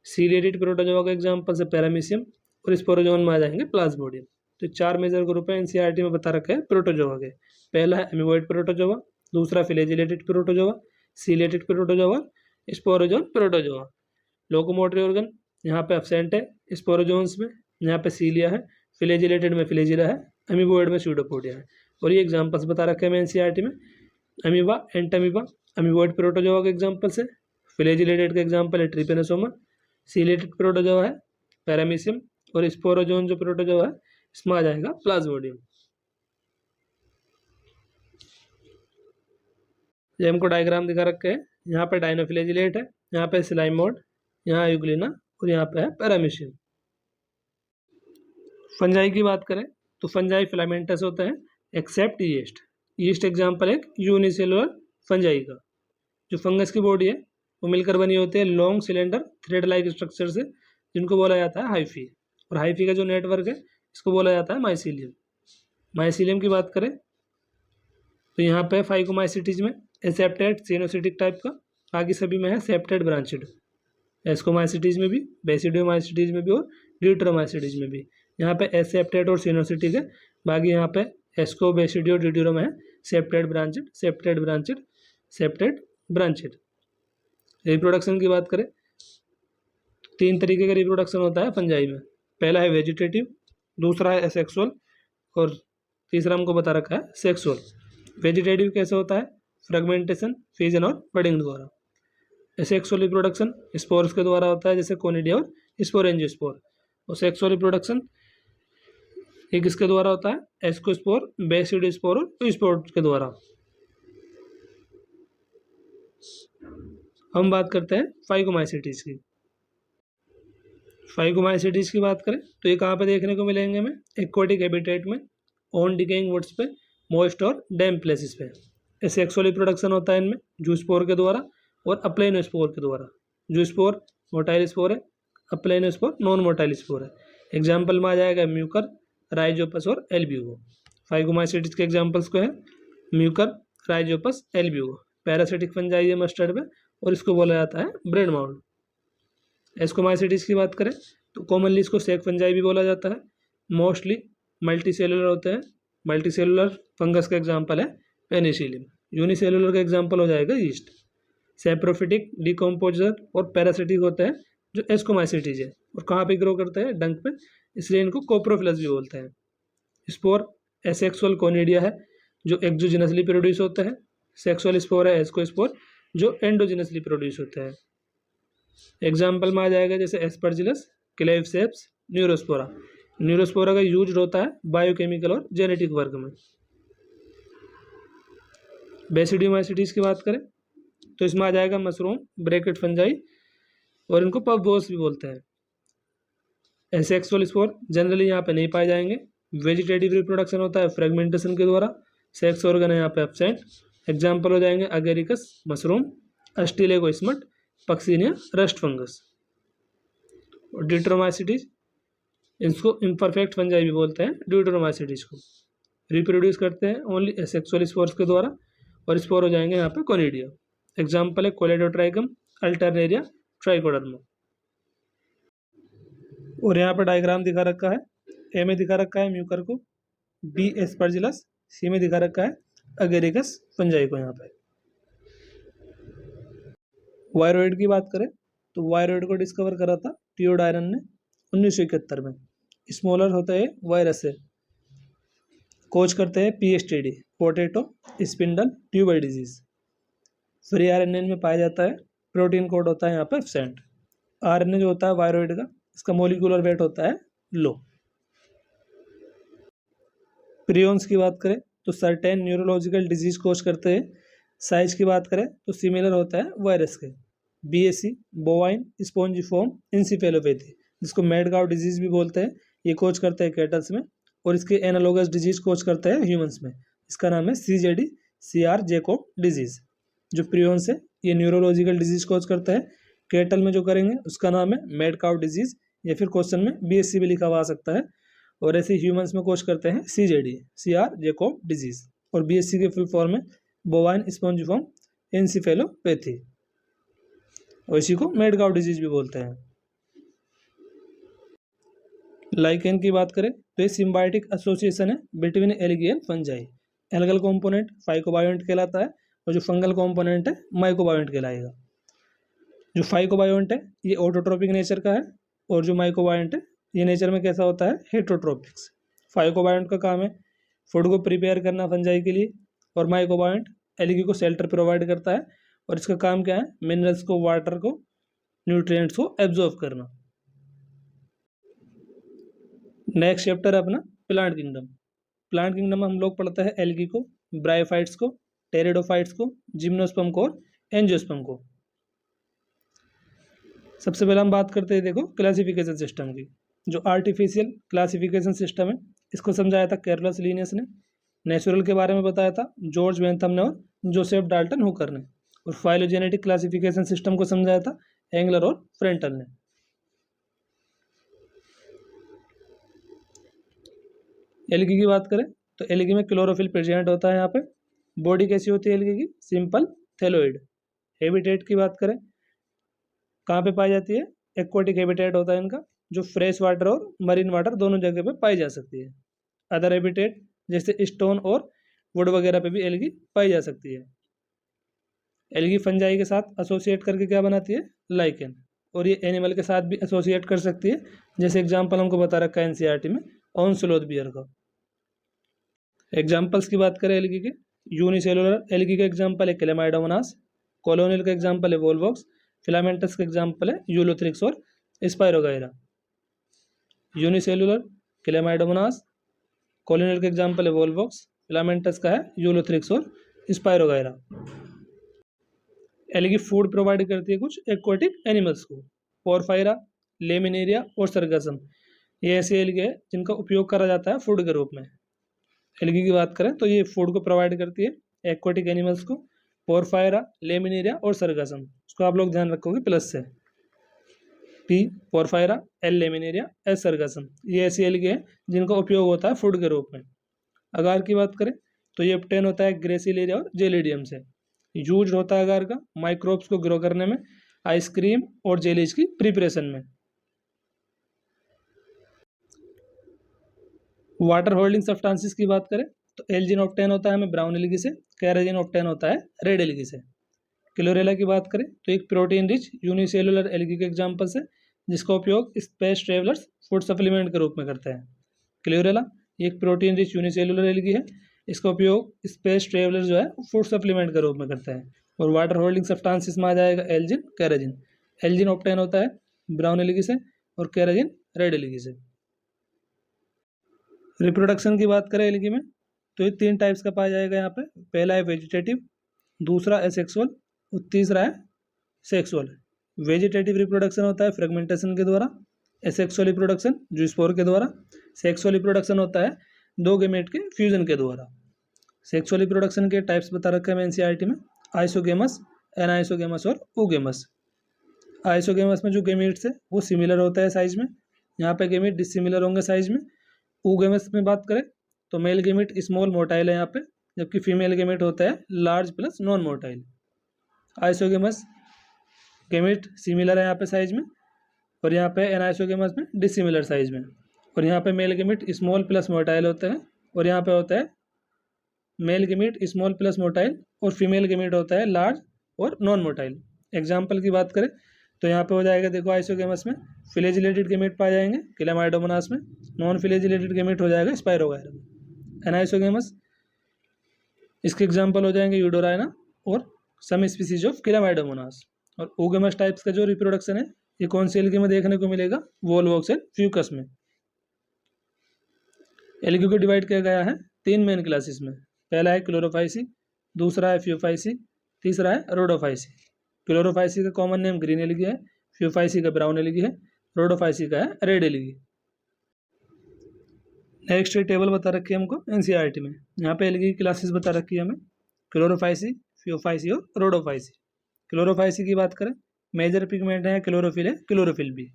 सीलिएटेड प्रोटोजोआ का एग्जाम्पल से पैरामीशियम, और स्पोरोजोन में आ जाएंगे प्लाज्मोडियम। तो 4 मेजर ग्रुप है एनसीईआरटी में बता रखा है प्रोटोजोआ के। पहला है अमीबॉइड प्रोटोजोआ, दूसरा flagellated protozoa, ciliated protozoa, sporozoan protozoa. Locomotory organ यहाँ पे एब्सेंट है स्पोरोजोन्स में, यहाँ पे सीलिया है, फ्लैजिलेटेड में फ्लैजिला है, अमीबॉइड में स्यूडोपोडिया है। और ये एग्जाम्पल्स बता रखे हैं एनसीईआरटी में। अमीबा एंटमीबा अमीबॉइड प्रोटोजोआ के एग्जाम्पल्स है, फ्लैजिलेटेड का एग्जाम्पल है ट्रिपेनोसोमा, सीलिएटेड प्रोटोजोआ है पैरामीशियम, और स्पोरोजोन जो प्रोटोजोआ है इसमें आ जाएगा प्लाज्मोडियम। ये हमको डायग्राम दिखा रखे हैं, यहाँ पे डायनोफ्लैजिलेट है, यहाँ पे सिलाइम मोड, यहाँ यूग्लिना और यहाँ पे है पैरामीशियम। फंजाई की बात करें तो फंजाई फिलामेंटस होते हैं एक्सेप्ट यीस्ट। यीस्ट एग्जाम्पल एक यूनिसेलुलर फंजाई का। जो फंगस की बॉडी है वो मिलकर बनी होती है long cylinder thread like structure से, जिनको बोला जाता है हाइफी। और हाइफी का जो नेटवर्क है इसको बोला जाता है माइसीलियम। माइसीलियम की बात करें तो यहाँ पे फाइकोमाइसिटीज में एसेप्टेड सिनोसिटिक टाइप का, बाकी सभी में है सेप्टेड ब्रांचेड। एस्कोमाइसिटीज में भी, बेसिडियोमाइसिटीज में भी और ड्यूटेरोमाइसिटीज में भी। यहाँ पे एसेप्टेड और सिनोसिटिक है, बाकी यहाँ पे एस्को, बेसिडियो, ड्यूटेरो में है septate branched, septate branched, septate branched. Reproduction की बात करें 3 तरीके का रिप्रोडक्शन होता है फंजाई में। पहला है वेजिटेटिव, दूसरा है एसेक्सुअल, और तीसरा हमको बता रखा है सेक्सुअल। वेजिटेटिव कैसे होता है, फ्रेगमेंटेशन, फिजन और बडिंग द्वारा। एसेक्सुअल रिप्रोडक्शन स्पोर्स के द्वारा होता है, जैसे कोनिडिया और स्पोरेंजियोस्पोर। और सेक्सुअल रिप्रोडक्शन ये किसके द्वारा होता है, एस्कोस्पोर, बेसिडियोस्पोर और स्पोर के द्वारा। हम बात करते हैं फाइकोमाइसिटीज की। फाइकोमाइसिटीज की बात करें तो ये कहाँ पे देखने को मिलेंगे हमें, एक्वाटिक हैबिटेट में, ऑन डिकेइंग वुड्स पे, मॉइस्ट और डैम्प प्लेसेस पे। एसेक्सुअल रिप्रोडक्शन होता है इनमें जूस्पोर के द्वारा और अप्लाइनोस्पोर के द्वारा। जूस्पोर मोटाइल स्पोर है, अप्लाइनोस्पोर नॉन मोटाइल स्पोर है। एग्जाम्पल में आ जाएगा म्यूकर, राइजोपस और एल्ब्यूगो। फाइकोमाइसिटीज के एग्जाम्पल्स को है Mucor, Rhizopus, Albugo. Parasitic fungi है मस्टर्ड में, और इसको बोला जाता है ब्रेड माउल्ड। एस्कोमाइसिटीज की बात करें तो कॉमनली इसको सेक फंजाई भी बोला जाता है। मोस्टली मल्टी सेलुलर होते हैं। मल्टी सेलुलर फंगस का एग्जाम्पल है पेनिसिलियम। यूनिसेलुलर का एग्जाम्पल हो जाएगा यीस्ट। सेप्रोफिटिक, डिकम्पोजर और पैरासिटिक होते हैं जो एस्कोमाइसिटीज है, और कहाँ पे ग्रो करते हैं, डंक पे, इसलिए इनको कोप्रोफिलस भी बोलते हैं। स्पोर एसेक्सुअल कोनिडिया है जो एक्सोजिनसली प्रोड्यूस होता है। सेक्सुअल स्पोर है एस्कोस्पोर जो एंडोजिनसली प्रोड्यूस होता है। एग्जाम्पल में आ जाएगा जैसे एस्परजिलस, क्लेवसेप्स, न्यूरोस्पोरा। न्यूरोस्पोरा का यूज होता है बायोकेमिकल और जेनेटिक वर्क में। बेसिडियोमाइसीटीज की बात करें तो इसमें आ जाएगा मशरूम, ब्रैकेट फंजाई, और इनको पफ बोस भी बोलते हैं। एसेक्सुअल स्पोर जनरली यहाँ पे नहीं पाए जाएंगे। वेजिटेटिव रिप्रोडक्शन होता है फ्रेगमेंटेशन के द्वारा। सेक्स ऑर्गन है यहाँ पे एब्सेंट। एग्जाम्पल हो जाएंगे Agaricus mushroom, Ustilago smut, Puccinia, rust fungus. और ड्यूटेरोमाइसीटीज, इसको इम्परफेक्ट फंजाई भी बोलते हैं। ड्यूटेरोमाइसीटीज को रिप्रोड्यूस करते हैं ओनली एसेक्सुअल स्पोर्स के द्वारा, और स्पोर हो जाएंगे यहाँ पे कोनिडिया। एग्जाम्पल है कोलेडोट्राइकम, अल्टरनेरिया, ट्राइकोडर्मा। और यहाँ पर डायग्राम दिखा रखा है। ए में दिखा रखा है म्यूकर को, बी एस्परजिलस, सी में दिखा रखा है अगेरिकस फंजाई को। यहाँ पे वायरोइड की बात करें तो वायरोइड को डिस्कवर करा था टियोडायरन ने 1971 में। स्मॉलर होता है वायरस है। कोच करते हैं PSTD, potato spindle tuber disease. Free RNA में पाया जाता है। प्रोटीन कोड होता है यहाँ पर एब्सेंट। आरएनए जो होता है वायरोइड का, इसका मोलिकुलर वेट होता है लो। प्रियॉन्स की बात करें तो सर्टेन न्यूरोलॉजिकल डिजीज कोच करते हैं। साइज की बात करें तो सिमिलर होता है वायरस के। बीएससी बोवाइन स्पोंजिफॉर्म इंसिफेलोपैथी, जिसको मैड काउ डिजीज भी बोलते हैं, ये कोच करते हैं कैटल्स में। और इसके एनालोगस डिजीज कोच करते हैं ह्यूमंस में। इसका नाम है सीजेडी सीआर जैकोब डिजीज। जो प्रियॉन्स है ये न्यूरोलॉजिकल डिजीज कोच करता है। कैटल में जो करेंगे उसका नाम है मैड काउ डिजीज, या फिर क्वेश्चन में बीएससी भी लिखा हुआ आ सकता है। और ऐसे ह्यूमंस में कोच करते हैं सीजेडी सीआर जैकोब डिजीज। और बीएससी के फुल फॉर्म में बोवाइन स्पोंजिफॉर्म इंसिफेलोपैथी, और इसी को मैड काउ डिजीज भी बोलते हैं। लाइकेन की बात करें तो ये सिम्बायोटिक एसोसिएशन है between algae and fungi. Algal component phycobiont कहलाता है, और जो फंगल कंपोनेंट है माइकोबायोंट कहलाएगा। जो फाइकोबायोंट है ये ऑटोट्रोपिक नेचर का है, और जो माइकोबायोंट है ये नेचर में कैसा होता है हेटरोट्रोपिक्स। फाइकोबायोंट का काम है फूड को प्रिपेयर करना फंजाई के लिए, और माइकोबायोंट एल्गी को शेल्टर प्रोवाइड करता है, और इसका काम क्या है मिनरल्स को, वाटर को, न्यूट्रिएंट्स को एब्जॉर्ब करना। नेक्स्ट चैप्टर है अपना प्लांट किंगडम। प्लांट किंगडम में हम लोग पढ़ते हैं एल्गी को, ब्रायोफाइट्स को, टेरिडोफाइट्स को, जिम्नोस्पर्म को और एंजियोस्पर्म को। सबसे पहले हम बात करते हैं देखो क्लासिफिकेशन सिस्टम की। जो आर्टिफिशियल क्लासिफिकेशन सिस्टम है इसको समझाया था कैरोलस लिनियस ने। नेचुरल के बारे में बताया था जॉर्ज बेंथम ने और जोसेफ डाल्टन हुकर ने। और फाइलोजेनेटिक क्लासिफिकेशन सिस्टम को समझाया था एंगलर और फ्रेंटल ने। एल्गी की बात करें तो एल्गी में क्लोरोफिल प्रेजेंट होता है। यहाँ पे बॉडी कैसी होती है एल्गी की, सिंपल थैलोइड। हैबिटेट की बात करें कहाँ पे पाई जाती है, एक्वाटिक हैबिटेट होता है इनका, जो फ्रेश वाटर और मरीन वाटर दोनों जगह पे पाई जा सकती है। अदर हैबिटेट जैसे स्टोन और वुड वगैरह पे भी एल्गी पाई जा सकती है। एल्गी फंजाई के साथ एसोसिएट करके क्या बनाती है लाइकेन, और ये एनिमल के साथ भी एसोसिएट कर सकती है। जैसे एग्जाम्पल हमको बता रखा है एनसीईआरटी में ऑनस्लोथ बियर का। एग्जाम्पल्स की बात करें एल्गी के, यूनिसेलुलर एल्गी का एग्जाम्पल है क्लेमाइडोमोनास, कॉलोनियल का एग्जाम्पल है वोल्वॉक्स, फिलामेंटस का एग्जाम्पल है यूलोथ्रिक्स और स्पाइरोगाइरा। यूनिसेलुलर क्लेमाइडोमोनास, कॉलोनियल का एग्जाम्पल है वोल्वॉक्स, फिलामेंटस का है यूलोथ्रिक्स और स्पाइरोगाइरा। एल्गी फूड प्रोवाइड करती है कुछ एक्वाटिक एनिमल्स को, पोरफायरा, लेमिनेरिया और सरगसम। ये ऐसी एल्गी है जिनका उपयोग करा जाता है फूड के रूप में। एल्गी की बात करें तो ये फूड को प्रोवाइड करती है एक्वाटिक एनिमल्स को, पोरफायरा, लेमिनेरिया और सरगसम। इसको आप लोग ध्यान रखोगे प्लस से, P Porphyra, L Laminaria, S Sargassum. ये ऐसी एल्गी है जिनका उपयोग होता है फूड के रूप में। अगार की बात करें तो ये ऑब्टेन होता है ग्रेसिलेरिया और जेलिडियम से। यूज होता है अगार का माइक्रोब्स को ग्रो करने में, आइसक्रीम और जेलीज की प्रिपरेशन में। वाटर होल्डिंग सब्सटेंसेस की बात करें तो एल्जिन ऑब्टेन होता है हमें ब्राउन एल्गी से, कैराजिन ऑब्टेन होता है रेड एल्गी से। क्लोरेला की बात करें तो एक प्रोटीन रिच यूनिसेलुलर एल्गी के एग्जाम्पल्स है जिसका उपयोग स्पेस ट्रेवलर्स फूड सप्लीमेंट के रूप में करते हैं। क्लोरेला एक प्रोटीन रिच यूनिसेलुलर एल्गी है, इसका उपयोग स्पेस ट्रेवलर जो है फूड सप्लीमेंट के रूप में करते हैं। और वाटर होल्डिंग सब्सटेंसेस में आ जाएगा एल्जिन, कैराजिन। एल्जिन ऑब्टेन होता है ब्राउन एल्गी से और कैराजिन रेड एल्गी से। रिप्रोडक्शन की बात करें एल्गी में तो ये 3 टाइप्स का पाया जाएगा यहाँ पे। पहला है वेजिटेटिव, दूसरा एसेक्सुअल और तीसरा है सेक्सुअल। वेजिटेटिव रिप्रोडक्शन होता है फ्रेगमेंटेशन के द्वारा, एसेक्सुअल रिप्रोडक्शन जूस्पोर के द्वारा, सेक्सुअल रिप्रोडक्शन होता है 2 गेमेट के फ्यूजन के द्वारा। सेक्सुअल रिप्रोडक्शन के टाइप्स बता रखे हैं एनसीईआरटी में, आइसोगेमस, एनाइसोगेमस और ओगेमस। आइसोगेमस में जो गेमेट्स है वो सिमिलर होता है साइज में, यहाँ पे गेमेट डिसिमिलर होंगे साइज में। ओगेमस में बात करें तो मेल गेमेट स्मॉल मोटाइल है यहाँ पे, जबकि फीमेल गेमेट होता है large plus non motile. Isogamous gamete similar है यहाँ पे साइज में, और यहाँ पे एनाइसोगेमस में डिसिमिलर साइज में। और यहाँ पे male gamete small plus motile होते हैं, और यहाँ पे होता है male gamete small plus motile और फीमेल गेमेट होता है लार्ज और नॉन मोटाइल। एग्जाम्पल की बात करें तो यहाँ पे हो जाएगा देखो आइसोगेमस में फ्लैजिलेटेड गेमेट पाए जाएंगे क्लेमाइडोमोनास में, नॉन फ्लैजिलेटेड गेमेट हो जाएगा स्पाइरोगायरा में। एनाइसोगेमस इसके एग्जाम्पल हो जाएंगे यूडोराइना और सम स्पीसीज ऑफ क्लेमाइडोमोनास। और ओगेमस टाइप्स का जो रिप्रोडक्शन है ये कौन सी एल्गी में देखने को मिलेगा, वोल्वोक्स एंड फ्यूकस में। एल्गी को डिवाइड किया गया है 3 मेन क्लासेस में। पहला है क्लोरोफाइसी, दूसरा है फ्यूफाइसी, तीसरा है रोडोफाइसी। क्लोरोफाइसी का कॉमन नेम ग्रीन एल्गी है, फ्यूफाइसी का ब्राउन एल्गी है, रोडोफाइसी का है रेड एल्गी। नेक्स्ट टेबल बता रखी है हमको एनसीईआरटी में, यहाँ पे एल्गी की क्लासेस बता रखी है हमें, क्लोरोफाइसी, फ्यूफाइसी और रोडोफाइसी। क्लोरोफाइसी की बात करें मेजर पिगमेंट है क्लोरोफिल है, क्लोरोफिल बी।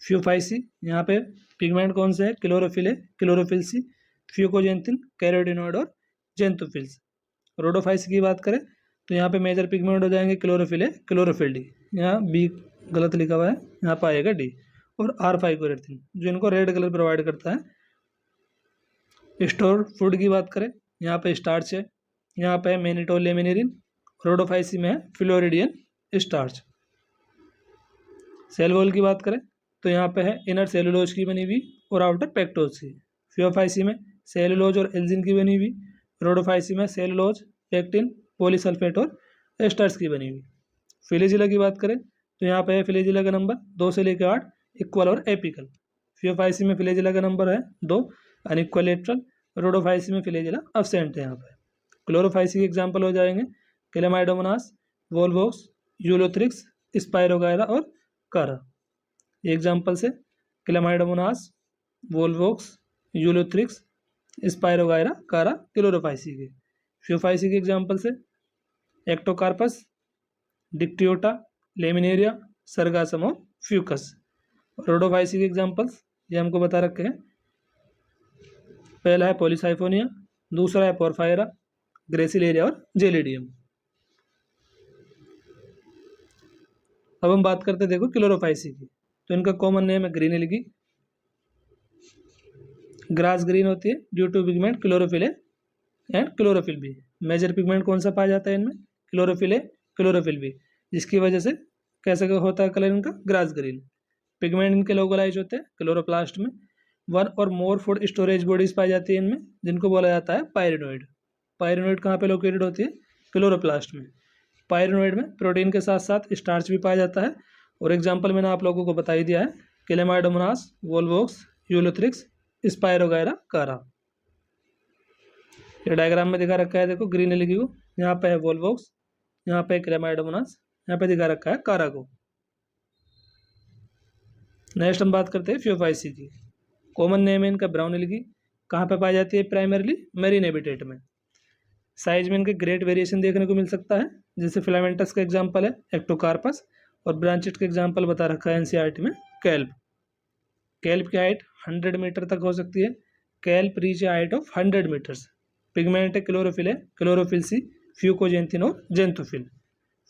फ्यूफाइसी यहाँ पे पिगमेंट कौन से है, क्लोरोफिल है, क्लोरोफिल सी, फ्यूकोजेंथिन, कैरोटिनॉइड और जेंथोफिल्स। रोडोफाइसी की बात करें तो यहाँ पे मेजर पिगमेंट हो जाएंगे क्लोरोफिल है, क्लोरोफिल डी, यहाँ बी गलत लिखा हुआ है, यहाँ पर आएगा डी, और आर फाइकोरेथिन जो इनको रेड कलर प्रोवाइड करता है। स्टोर फूड की बात करें यहाँ पे स्टार्च है, यहाँ पे मैनिटोल लेमिनेरिन, रोडोफाइसी में है फ्लोरिडियन स्टार्च। सेल वॉल की बात करें तो यहाँ पे है इनर सेलुलोज की बनी हुई और आउटर पेक्टोज की। फ्यूफाइसी में सेलुलोज और एल्जिन की बनी हुई, रोडोफाइसी में सेलुलोज, पेक्टिन, पॉलीसल्फेट और एस्टर्स की बनी हुई। फिलेजिला की बात करें तो यहाँ पे है फिलेजिला का नंबर 2 से लेकर 8 इक्वल और एपिकल। फ्यूफाइसी में फिलेजिला का नंबर है 2 अनइक्वल लेटरल, रोडोफाइसी में फिलेजिला अब्सेंट है यहाँ पे। क्लोरोफाइसी के एग्जाम्पल हो जाएंगे क्लेमाइडोमोनास, वोल्वोक्स, यूलोथ्रिक्स, स्पाइरोगायरा और कारा। ये एग्जाम्पल से क्लेमाइडोमोनास, वोल्वोक्स, यूलोथ्रिक्स, स्पाइरोगायरा, कारा क्लोरोफाइसी के। फ्यूफाइसी के एग्जाम्पल से एक्टोकार्पस, डिक्टियोटा, लेमिनेरिया, सरगासम और फ्यूकस। रोडोफाइसी के एग्जाम्पल्स ये हमको बता रखे हैं, पहला है पॉलीसाइफोनिया, दूसरा है पोरफायरा, ग्रेसिलेरिया और जेलिडियम। अब हम बात करते हैं देखो क्लोरोफाइसी की, तो इनका कॉमन नेम है ग्रीन एल्गी, ग्रास ग्रीन होती है due to pigment chlorophyll A and chlorophyll B. Major pigment कौन सा पाया जाता है इनमें, क्लोरोफिल ए, क्लोरोफिल बी, जिसकी वजह से कैसे होता है कलर इनका ग्रास ग्रीन। पिगमेंट इनके लोकलाइज होते हैं क्लोरोप्लास्ट में। 1 और मोर फूड स्टोरेज बॉडीज पाई जाती है इनमें, जिनको बोला जाता है पायरिनोइड। पायरिनोइड कहाँ पे लोकेटेड होती है, क्लोरोप्लास्ट में। पायरिनोइड में प्रोटीन के साथ साथ स्टार्च भी पाया जाता है, और एग्जाम्पल मैंने आप लोगों को बता ही दिया है, क्लेमाइडोमोनास, वोल्वोक्स, यूलोथ्रिक्स, स्पाइरोगायरा, कारा। ये डायग्राम में दिखा रखा है देखो ग्रीन एल्गी को, यहाँ पे है वोल्वोक्स, यहाँ पे क्लेमाइडोमोनास, यहाँ पे दिखा रखा है कारा को। नेक्स्ट हम बात करते हैं फ्यूफाइसी की। कॉमन नेम है इनका ब्राउन एल्गी, कहाँ पे पाई जाती है प्राइमरली मैरीन हैबिटेट में। साइज में इनके ग्रेट वेरिएशन देखने को मिल सकता है, जैसे फिलामेंटस का एग्जांपल है एक्टोकार्पस, और ब्रांचेट का एग्जांपल बता रखा है एनसीईआरटी में कैल्प। कैल्प की हाइट 100 मीटर तक हो सकती है, kelp reach a height of 100 metres. Pigment है क्लोरोफिल सी, फ्यूकोजेंथिन और जेंथोफिल।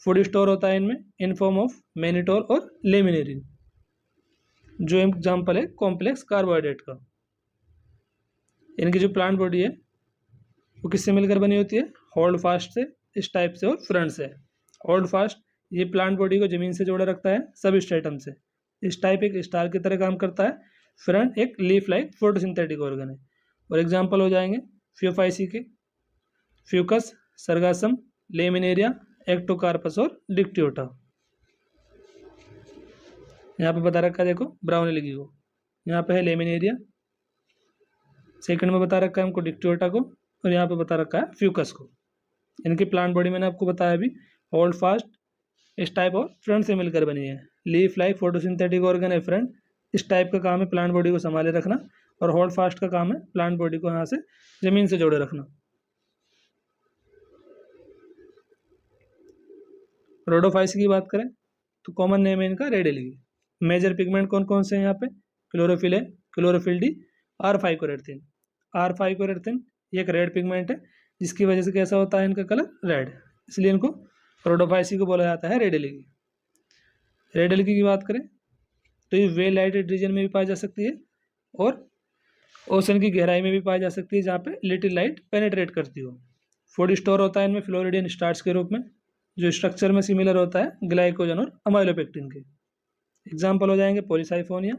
फूड स्टोर होता है इनमें इन फॉर्म ऑफ मैनिटोल और लेमिनेरिन, जो एग्जाम्पल है कॉम्प्लेक्स कार्बोहाइड्रेट का। इनकी जो प्लांट बॉडी है वो किससे मिलकर बनी होती है, होल्ड फास्ट से, इस टाइप से और फ्रंट से। होल्ड फास्ट ये प्लांट बॉडी को जमीन से जोड़े रखता है सब स्ट्रेटम से। इस टाइप एक स्टार की तरह काम करता है। फ्रंट एक लीफ लाइक फोटोसिंथेटिक ऑर्गन है। और एग्जाम्पल हो जाएंगे फ्यूफाइसी के फ्यूकस, सरगासम, लेमिनेरिया, एक्टोकार्पस और डिक्टियोटा। यहाँ पे बता रखा है देखो ब्राउन एल्गी को, यहाँ पे है लेमिनेरिया, सेकंड में बता रखा है हमको डिक्टियोटा को, और यहाँ पे बता रखा है फ्यूकस को। इनकी प्लांट बॉडी मैंने आपको बताया अभी, होल्ड फास्ट इस टाइप और फ्रंट से मिलकर बनी है। लीफ लाइक फोटोसिंथेटिक ऑर्गन है फ्रंट, इस टाइप का काम है प्लांट बॉडी को संभाले रखना, और होल्ड फास्ट का काम है प्लांट बॉडी को यहाँ से जमीन से जोड़े रखना। रोडोफाइसी की बात करें तो कॉमन नेम है इनका रेड एल्गी। मेजर पिगमेंट कौन कौन से हैं यहाँ पे, क्लोरोफिल है, क्लोरोफिल डी, आर फाइकोरेथिन। आर फाइकोरेथिन ये एक रेड पिगमेंट है, जिसकी वजह से कैसा होता है इनका कलर रेड, इसलिए इनको रोडोफाइसी को बोला जाता है रेड एल्गी। रेड एल्गी की बात करें तो ये वेल लाइटेड रीजन में भी पाई जा सकती है और ओशन की गहराई में भी पाई जा सकती है, जहाँ पे लिटिल लाइट पेनेट्रेट करती हो। फूड स्टोर होता है इनमें फ्लोरिडियन स्टार्च के रूप में, जो स्ट्रक्चर में सिमिलर होता है ग्लाइकोजन और अमाइलोपेक्टिन के। एग्जाम्पल हो जाएंगे पॉलीसाइफोनिया,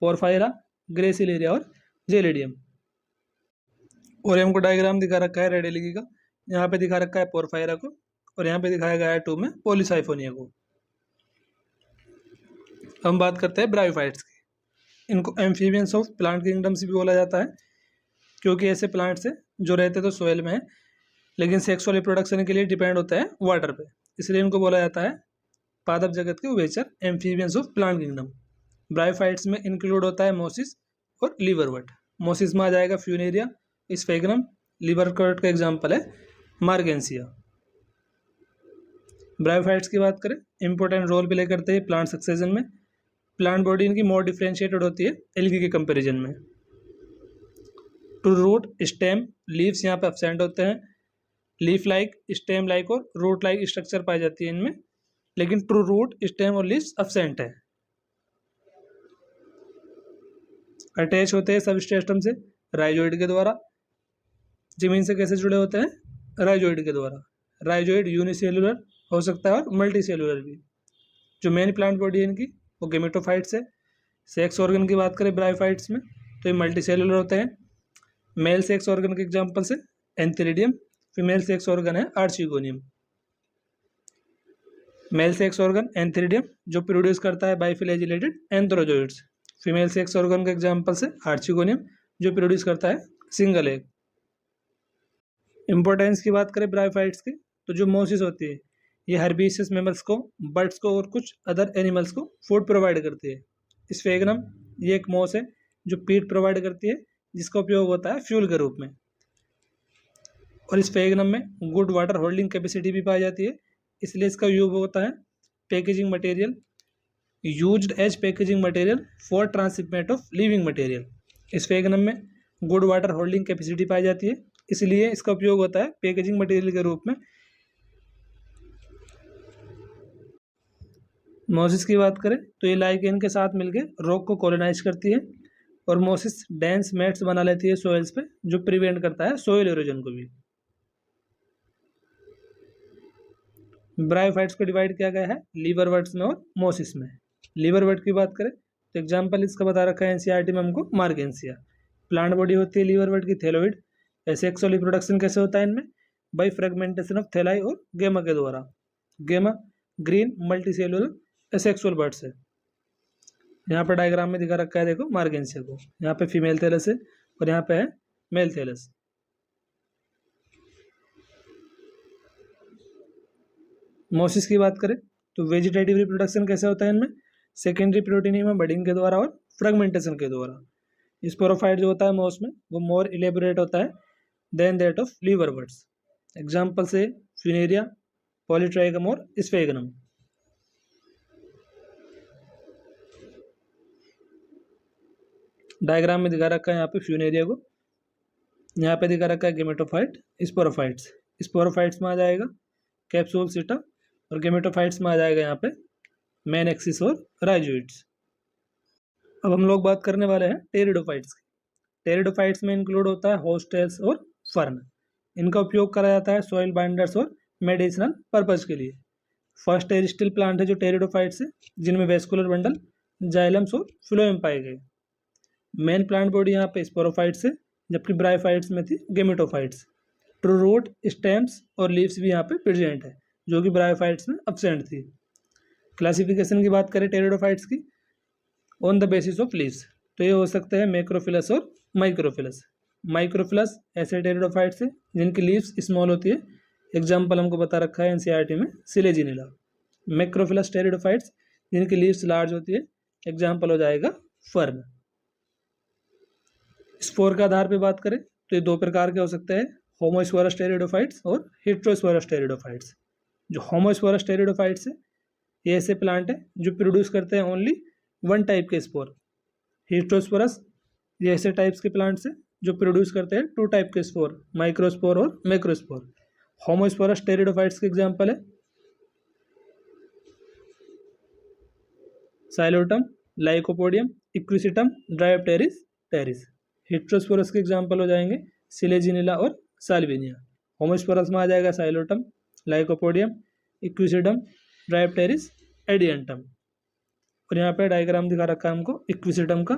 पोरफायरा, ग्रेसिलेरिया और जेलिडियम। और हमको डायग्राम दिखा रखा है रेड एल्गी का, यहाँ पे दिखा रखा है पोरफायरा को और यहाँ पे दिखाया गया है 2 में पॉलीसाइफोनिया को। हम बात करते हैं ब्रायोफाइट्स की। इनको एम्फीबियंस ऑफ प्लांट किंगडम्स भी बोला जाता है, क्योंकि ऐसे प्लांट्स हैं जो रहते तो सोयल में है लेकिन सेक्सुअल रिप्रोडक्शन के लिए डिपेंड होता है वाटर पे, इसलिए इनको बोला जाता है पादप जगत के उभयचर, amphibians of plant kingdom. Bryophytes में इंक्लूड होता है मोसिस और लीवरवर्ट। मोसिस में आ जाएगा फ्यूनेरिया, स्फेगनम, लीवरवर्ट का एग्जाम्पल है मार्गेंसिया। ब्रायोफाइट्स की बात करें, इंपॉर्टेंट रोल प्ले करते हैं प्लांट सक्सेशन में। प्लांट बॉडी इनकी मोर डिफ्रेंशिएटेड होती है एल्गी के कंपैरिजन में। टू रूट, स्टेम, लीव्स यहाँ पे एब्सेंट होते हैं। लीफ लाइक, स्टेम लाइक और रूट लाइक स्ट्रक्चर पाई जाती है इनमें, लेकिन ट्रू रूट, स्टेम और लीव्स एब्सेंट है। अटैच होते हैं सबस्ट्रेटम से राइजोइड के द्वारा। जमीन से कैसे जुड़े होते हैं, राइजोइड के द्वारा। राइजोइड यूनिसेलुलर हो सकता है और मल्टी सेलुलर भी। जो मेन प्लांट बॉडी है इनकी वो गेमेटोफाइट्स है। सेक्स ऑर्गन की बात करें ब्रायोफाइट्स में तो ये मल्टी सेलुलर होते हैं। मेल सेक्स ऑर्गन के एग्जाम्पल्स है एंथेरिडियम, फीमेल सेक्स ऑर्गन है archegonium. Male sex organ antheridium जो प्रोड्यूस करता है बाइफिलेजिलेटेड एंथ्रोजोइड्स। फीमेल सेक्स ऑर्गन के एग्जाम्पल्स है आर्चिगोनियम जो प्रोड्यूस करता है सिंगल एग। इंपॉर्टेंस की बात करें ब्रायोफाइट्स की तो जो मोसिस होती है ये हर्बीसियस मैमल्स को, बर्ड्स को और कुछ अदर एनिमल्स को फूड प्रोवाइड करती है। स्फेगनम ये एक मोस है जो पीट प्रोवाइड करती है, जिसका उपयोग होता है फ्यूल के रूप में। और स्फेगनम में गुड वाटर होल्डिंग कैपेसिटी भी पाई जाती है, इसलिए इसका यूज होता है packaging material, used as packaging material for transshipment of living material. Sphagnum में गुड वाटर होल्डिंग कैपेसिटी पाई जाती है, इसलिए इसका उपयोग होता है पैकेजिंग मटेरियल के रूप में। मोसिस की बात करें तो ये लाइकेन के साथ मिलकर रॉक को कॉलोनाइज करती है और मोसिस डेंस मैट्स बना लेती है सोइल्स पे, जो प्रिवेंट करता है सोइल इरोजन को भी। ब्रायोफाइट्स को डिवाइड किया गया है लीवरवर्ट्स में और मोसिस में। लीवरवर्ट की बात करें तो एग्जाम्पल इसका बता रखा है एनसीईआरटी में हमको मार्गेंसिया। प्लांट बॉडी होती है लीवरवर्ट की थैलोइड। सेक्सुअल रिप्रोडक्शन कैसे होता है इनमें, बाई फ्रेगमेंटेशन ऑफ थैलाई और गेमा के द्वारा। गेमा ग्रीन मल्टीसेलुलर एसेक्सुअल बर्ड्स है। यहाँ पर डायग्राम में दिखा रखा है देखो मार्गेंसिया को, यहाँ पे फीमेल थैलस है और यहाँ पे है मेल थैलस। मोसिस की बात करें तो वेजिटेटिव रिप्रोडक्शन कैसे होता है इनमें, सेकेंडरी प्रोटीनियम में बडिंग के द्वारा और फ्रेगमेंटेशन के द्वारा। स्पोरोफाइट जो होता है मोस में वो मोर इलेबोरेट होता है देन दैट ऑफ लीवरवर्ट्स। एग्जाम्पल से फ्यूनेरिया, पॉलीट्राइगम और स्फेगनम। डायग्राम में दिखा रखा है यहाँ पे फ्यूनेरिया को, यहाँ पे दिखा रखा है गेमेटोफाइट, स्पोरोफाइट्स। स्पोरोफाइट्स में आ जाएगा कैप्सूल सिटा और गेमेटोफाइट्स में आ जाएगा यहाँ पे मेन एक्सिस और राइजोइड्स। अब हम लोग बात करने वाले हैं टेरिडोफाइट्स की। टेरिडोफाइट्स में इंक्लूड होता है होस्टेल्स और फर्न। इनका उपयोग करा जाता है सॉइल बाइंडर्स और मेडिसिनल पर्पज के लिए। फर्स्ट टेरिस्टिल प्लांट है जो टेरिडोफाइट्स है, जिनमें वेस्कुलर बंडल, जाइलम्स और फ्लोएम पाए गए। मेन प्लांट बॉडी यहाँ पे स्पोरोफाइट्स है, जबकि ब्रायोफाइट्स में थी गेमेटोफाइट्स। ट्रू रूट, स्टेम्स और लीव्स भी यहाँ पे प्रेजेंट है, जो कि ब्रायोफाइट्स में एब्सेंट थी। क्लासिफिकेशन की बात करें टेरिडोफाइट्स की on the basis of leaves, तो ये हो सकते हैं मैक्रोफिलस और माइक्रोफिलस। माइक्रोफिलस ऐसे टेरिडोफाइट्स है जिनकी लीव्स स्मॉल होती है, एग्जाम्पल हमको बता रखा है एनसीईआरटी में सिलेजिनिला। मैक्रोफिलस टेरिडोफाइट्स जिनकी लीव्स लार्ज होती है, एग्जाम्पल हो जाएगा फर्न। स्पोर के आधार पे बात करें तो ये दो प्रकार के हो सकते हैं, होमोस्पोरस टेरिडोफाइट्स और हेटेरोस्पोरस टेरिडोफाइट्स। जो होमोस्पोरस टेरिडोफाइट्स है ये ऐसे प्लांट है जो प्रोड्यूस करते हैं ओनली वन टाइप के स्पोर। हेटेरोस्पोरस ये ऐसे टाइप्स के प्लांट्स हैं जो प्रोड्यूस करते हैं टू टाइप के स्पोर, माइक्रोस्पोर और मैक्रोस्पोर। होमोस्पोरस टेरिडोफाइट्स के एग्जाम्पल है psilotum, lycopodium, equisetum, dryopteris, pteris. Heterosporous के एग्जाम्पल हो जाएंगे सिलेजिनिला और साल्विनिया। होमोस्पोरस में आ जाएगा psilotum, lycopodium, equisetum, dryopteris, adiantum. और यहाँ पे डायग्राम दिखा रखा है हमको इक्विसिडम का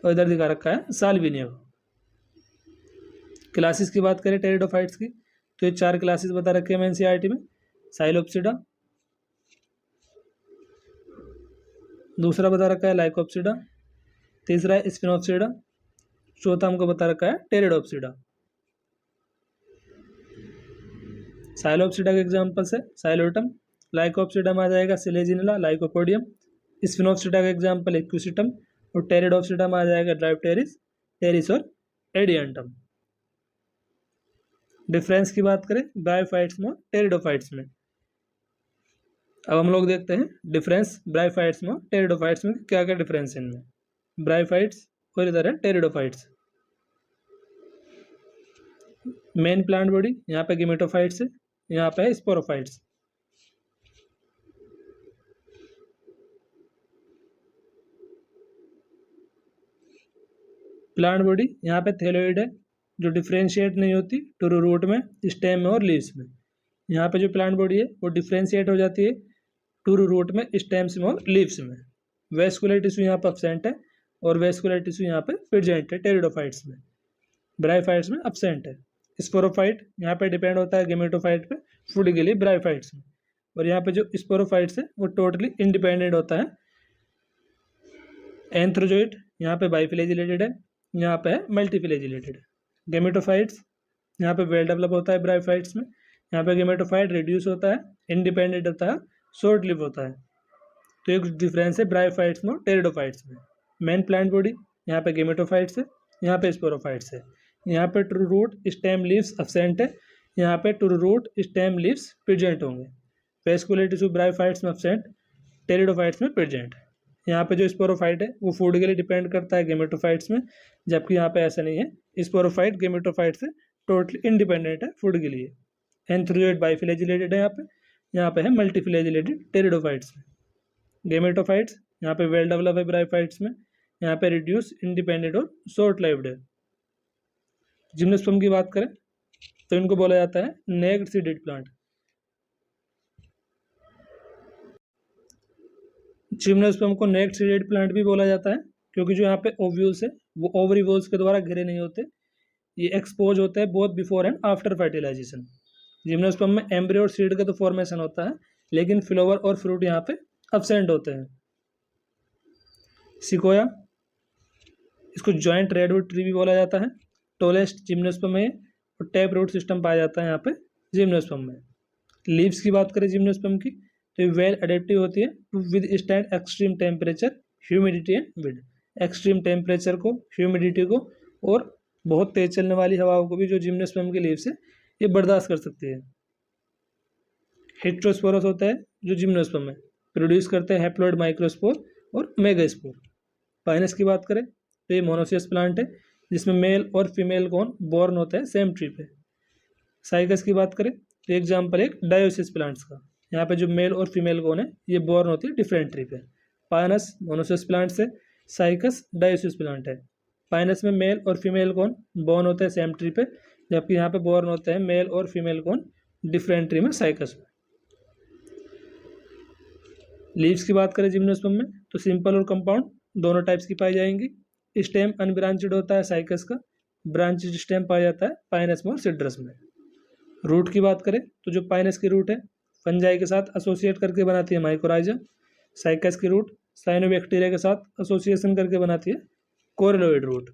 और इधर दिखा रखा है साल्विनिया का। क्लासेस की बात करें टेरिडोफाइट्स की तो ये 4 क्लासेस बता रखे हैं एनसीईआरटी में। साइलोप्सिडा, दूसरा बता रखा है लाइकोप्सिडा, तीसरा है स्पिनोप्सिडा, चौथा हमको बता रखा है टेरिडोप्सिडा। साइलोप्सिडा के एग्जाम्पल्स है साइलोटम, लाइकोप्सिडा में आ जाएगा सिलेजिनिला, लाइकोपोडियम, स्पिनोप्सिडा का एग्जाम्पल इक्विसिटम और टेरिडोप्सिडा में आ जाएगा ड्रायोप्टेरिस, टेरिस और एडियंटम। डिफरेंस की बात करें ब्रायोफाइट्स में टेरिडोफाइट्स में, अब हम लोग देखते हैं डिफरेंस ब्रायोफाइट्स में टेरिडोफाइट्स में क्या क्या डिफरेंस है इनमें। ब्रायोफाइट्स और इधर है टेरिडोफाइट्स। मेन प्लांट बॉडी यहाँ पे गेमेटोफाइट्स है, यहाँ पे है स्पोरोफाइट्स। प्लांट बॉडी यहाँ पे थैलोइड है जो डिफ्रेंशिएट नहीं होती टू रूट में, स्टेम में और लीव्स में। यहाँ पे जो प्लांट बॉडी है वो डिफ्रेंशिएट हो जाती है टू रूट में, स्टेम्स में और लीव्स में। वेस्कुलर टिश्यू यहाँ पे एब्सेंट है और वेस्कुलर टिश्यू यहाँ पे प्रेजेंट है टेरिडोफाइट्स में। ब्रायोफाइट्स में एब्सेंट है। स्पोरोफाइट यहाँ पे डिपेंड होता है गेमेटोफाइट पे फूड के लिए ब्रायोफाइट्स में, और यहाँ पे जो स्पोरोफाइट्स है वो टोटली इंडिपेंडेंट होता है। एंथ्रोजोइट यहाँ पे बाइफिलेजिलेटेड है, यहाँ पे है मल्टीफिलेजिलेटेड। गेमेटोफाइट्स यहाँ पे वेल डेवलप होता है ब्रायोफाइट्स में, यहाँ पे गेमेटोफाइट रिड्यूस होता है, इंडिपेंडेंट होता है, शॉर्ट लिव होता है। तो एक डिफरेंस है ब्रायोफाइट्स में और टेरिडोफाइट्स में। मेन प्लांट बॉडी यहाँ पे गेमेटोफाइट्स है, यहाँ पे स्पोरोफाइट्स है। यहाँ पे two root stem leaves absent है, यहाँ पे two root stem leaves present होंगे। वेस्कुलर टिश्यू ब्रायोफाइट्स में एब्सेंट, टेरिडोफाइट्स में प्रेजेंट। यहाँ पे जो स्पोरोफाइट है वो फूड के लिए डिपेंड करता है गेमेटोफाइट्स में, जबकि यहाँ पे ऐसा नहीं है। स्पोरोफाइट गेमेटोफाइट से टोटली इंडिपेंडेंट है फूड के लिए। एंथ्रोजोइट बाइफिलेजिलेटेड है यहाँ पे है मल्टीफिलेजिलेटेड टेरिडोफाइट्स में। गेमेटोफाइट्स यहाँ पे वेल डेवलप है ब्रायोफाइट्स में, यहाँ पे रिड्यूस, इंडिपेंडेंट और शॉर्ट लाइव्ड है। जिम्नोस्पर्म की बात करें तो इनको बोला जाता है नेक्ड सीडेड प्लांट। जिम्नोस्पर्म को नेक्ड सीडेड प्लांट भी बोला जाता है क्योंकि जो यहाँ पे ओव्यूल्स है वो ओवरी वॉल्स के द्वारा घिरे नहीं होते, ये एक्सपोज होते हैं both before and after fertilisation. Gymnosperm में एम्ब्रियो और सीड का तो फॉर्मेशन होता है, लेकिन फ्लावर और फ्रूट यहाँ पे एब्सेंट होते हैं। सिकोया, इसको जॉइंट रेडवुड ट्री भी बोला जाता है। टोलेस्ट जिम्नोस्पर्म है और टैप रूट सिस्टम पाया जाता है यहाँ पे जिम्नोस्पर्म में। लीव्स की बात करें जिम्नोस्पर्म की तो ये वेल एडेप्टिव होती है to withstand extreme temperature, humidity and wind. Extreme temperature को, ह्यूमिडिटी को और बहुत तेज चलने वाली हवाओं को भी जो जिम्नोस्पर्म की लीव्स है ये बर्दाश्त कर सकती है। हेटेरोस्पोरस होता है जो जिम्नोस्पर्म में प्रोड्यूस करते हैं हैप्लॉइड माइक्रोस्पोर और मेगास्पोर। पाइनस की बात करें तो ये मोनोसियस प्लांट है जिसमें मेल और फीमेल कौन बोर्न होता है सेम ट्री पे। साइकस की बात करें तो एग्जाम्पल एक डायोसिस प्लांट्स का, यहाँ पे जो मेल और फीमेल कौन है ये बोर्न होती है डिफरेंट ट्री पे। पाइनस मोनोसियस प्लांट्स है, साइकस डायोसिस प्लांट है। पाइनस में मेल और फीमेल कौन बोर्न होते हैं सेम ट्री पे, जबकि यहाँ पे बोर्न होते हैं मेल और फीमेल कौन डिफरेंट ट्री में, साइकस में। लीव्स की बात करें जिम्नोस्पर्म में तो सिंपल और कंपाउंड दोनों टाइप्स की पाई जाएंगी। स्टेम अनब्रांचेड होता है साइकस का, ब्रांचेड स्टेम पाया जाता है पाइनस में और सिट्रस में। रूट की बात करें तो जो पाइनस की रूट है फंजाई के साथ एसोसिएट करके बनाती है माइकोराइजा। साइकस की रूट साइनोबैक्टीरिया के साथ एसोसिएशन करके बनाती है कोरिलोइड रूट।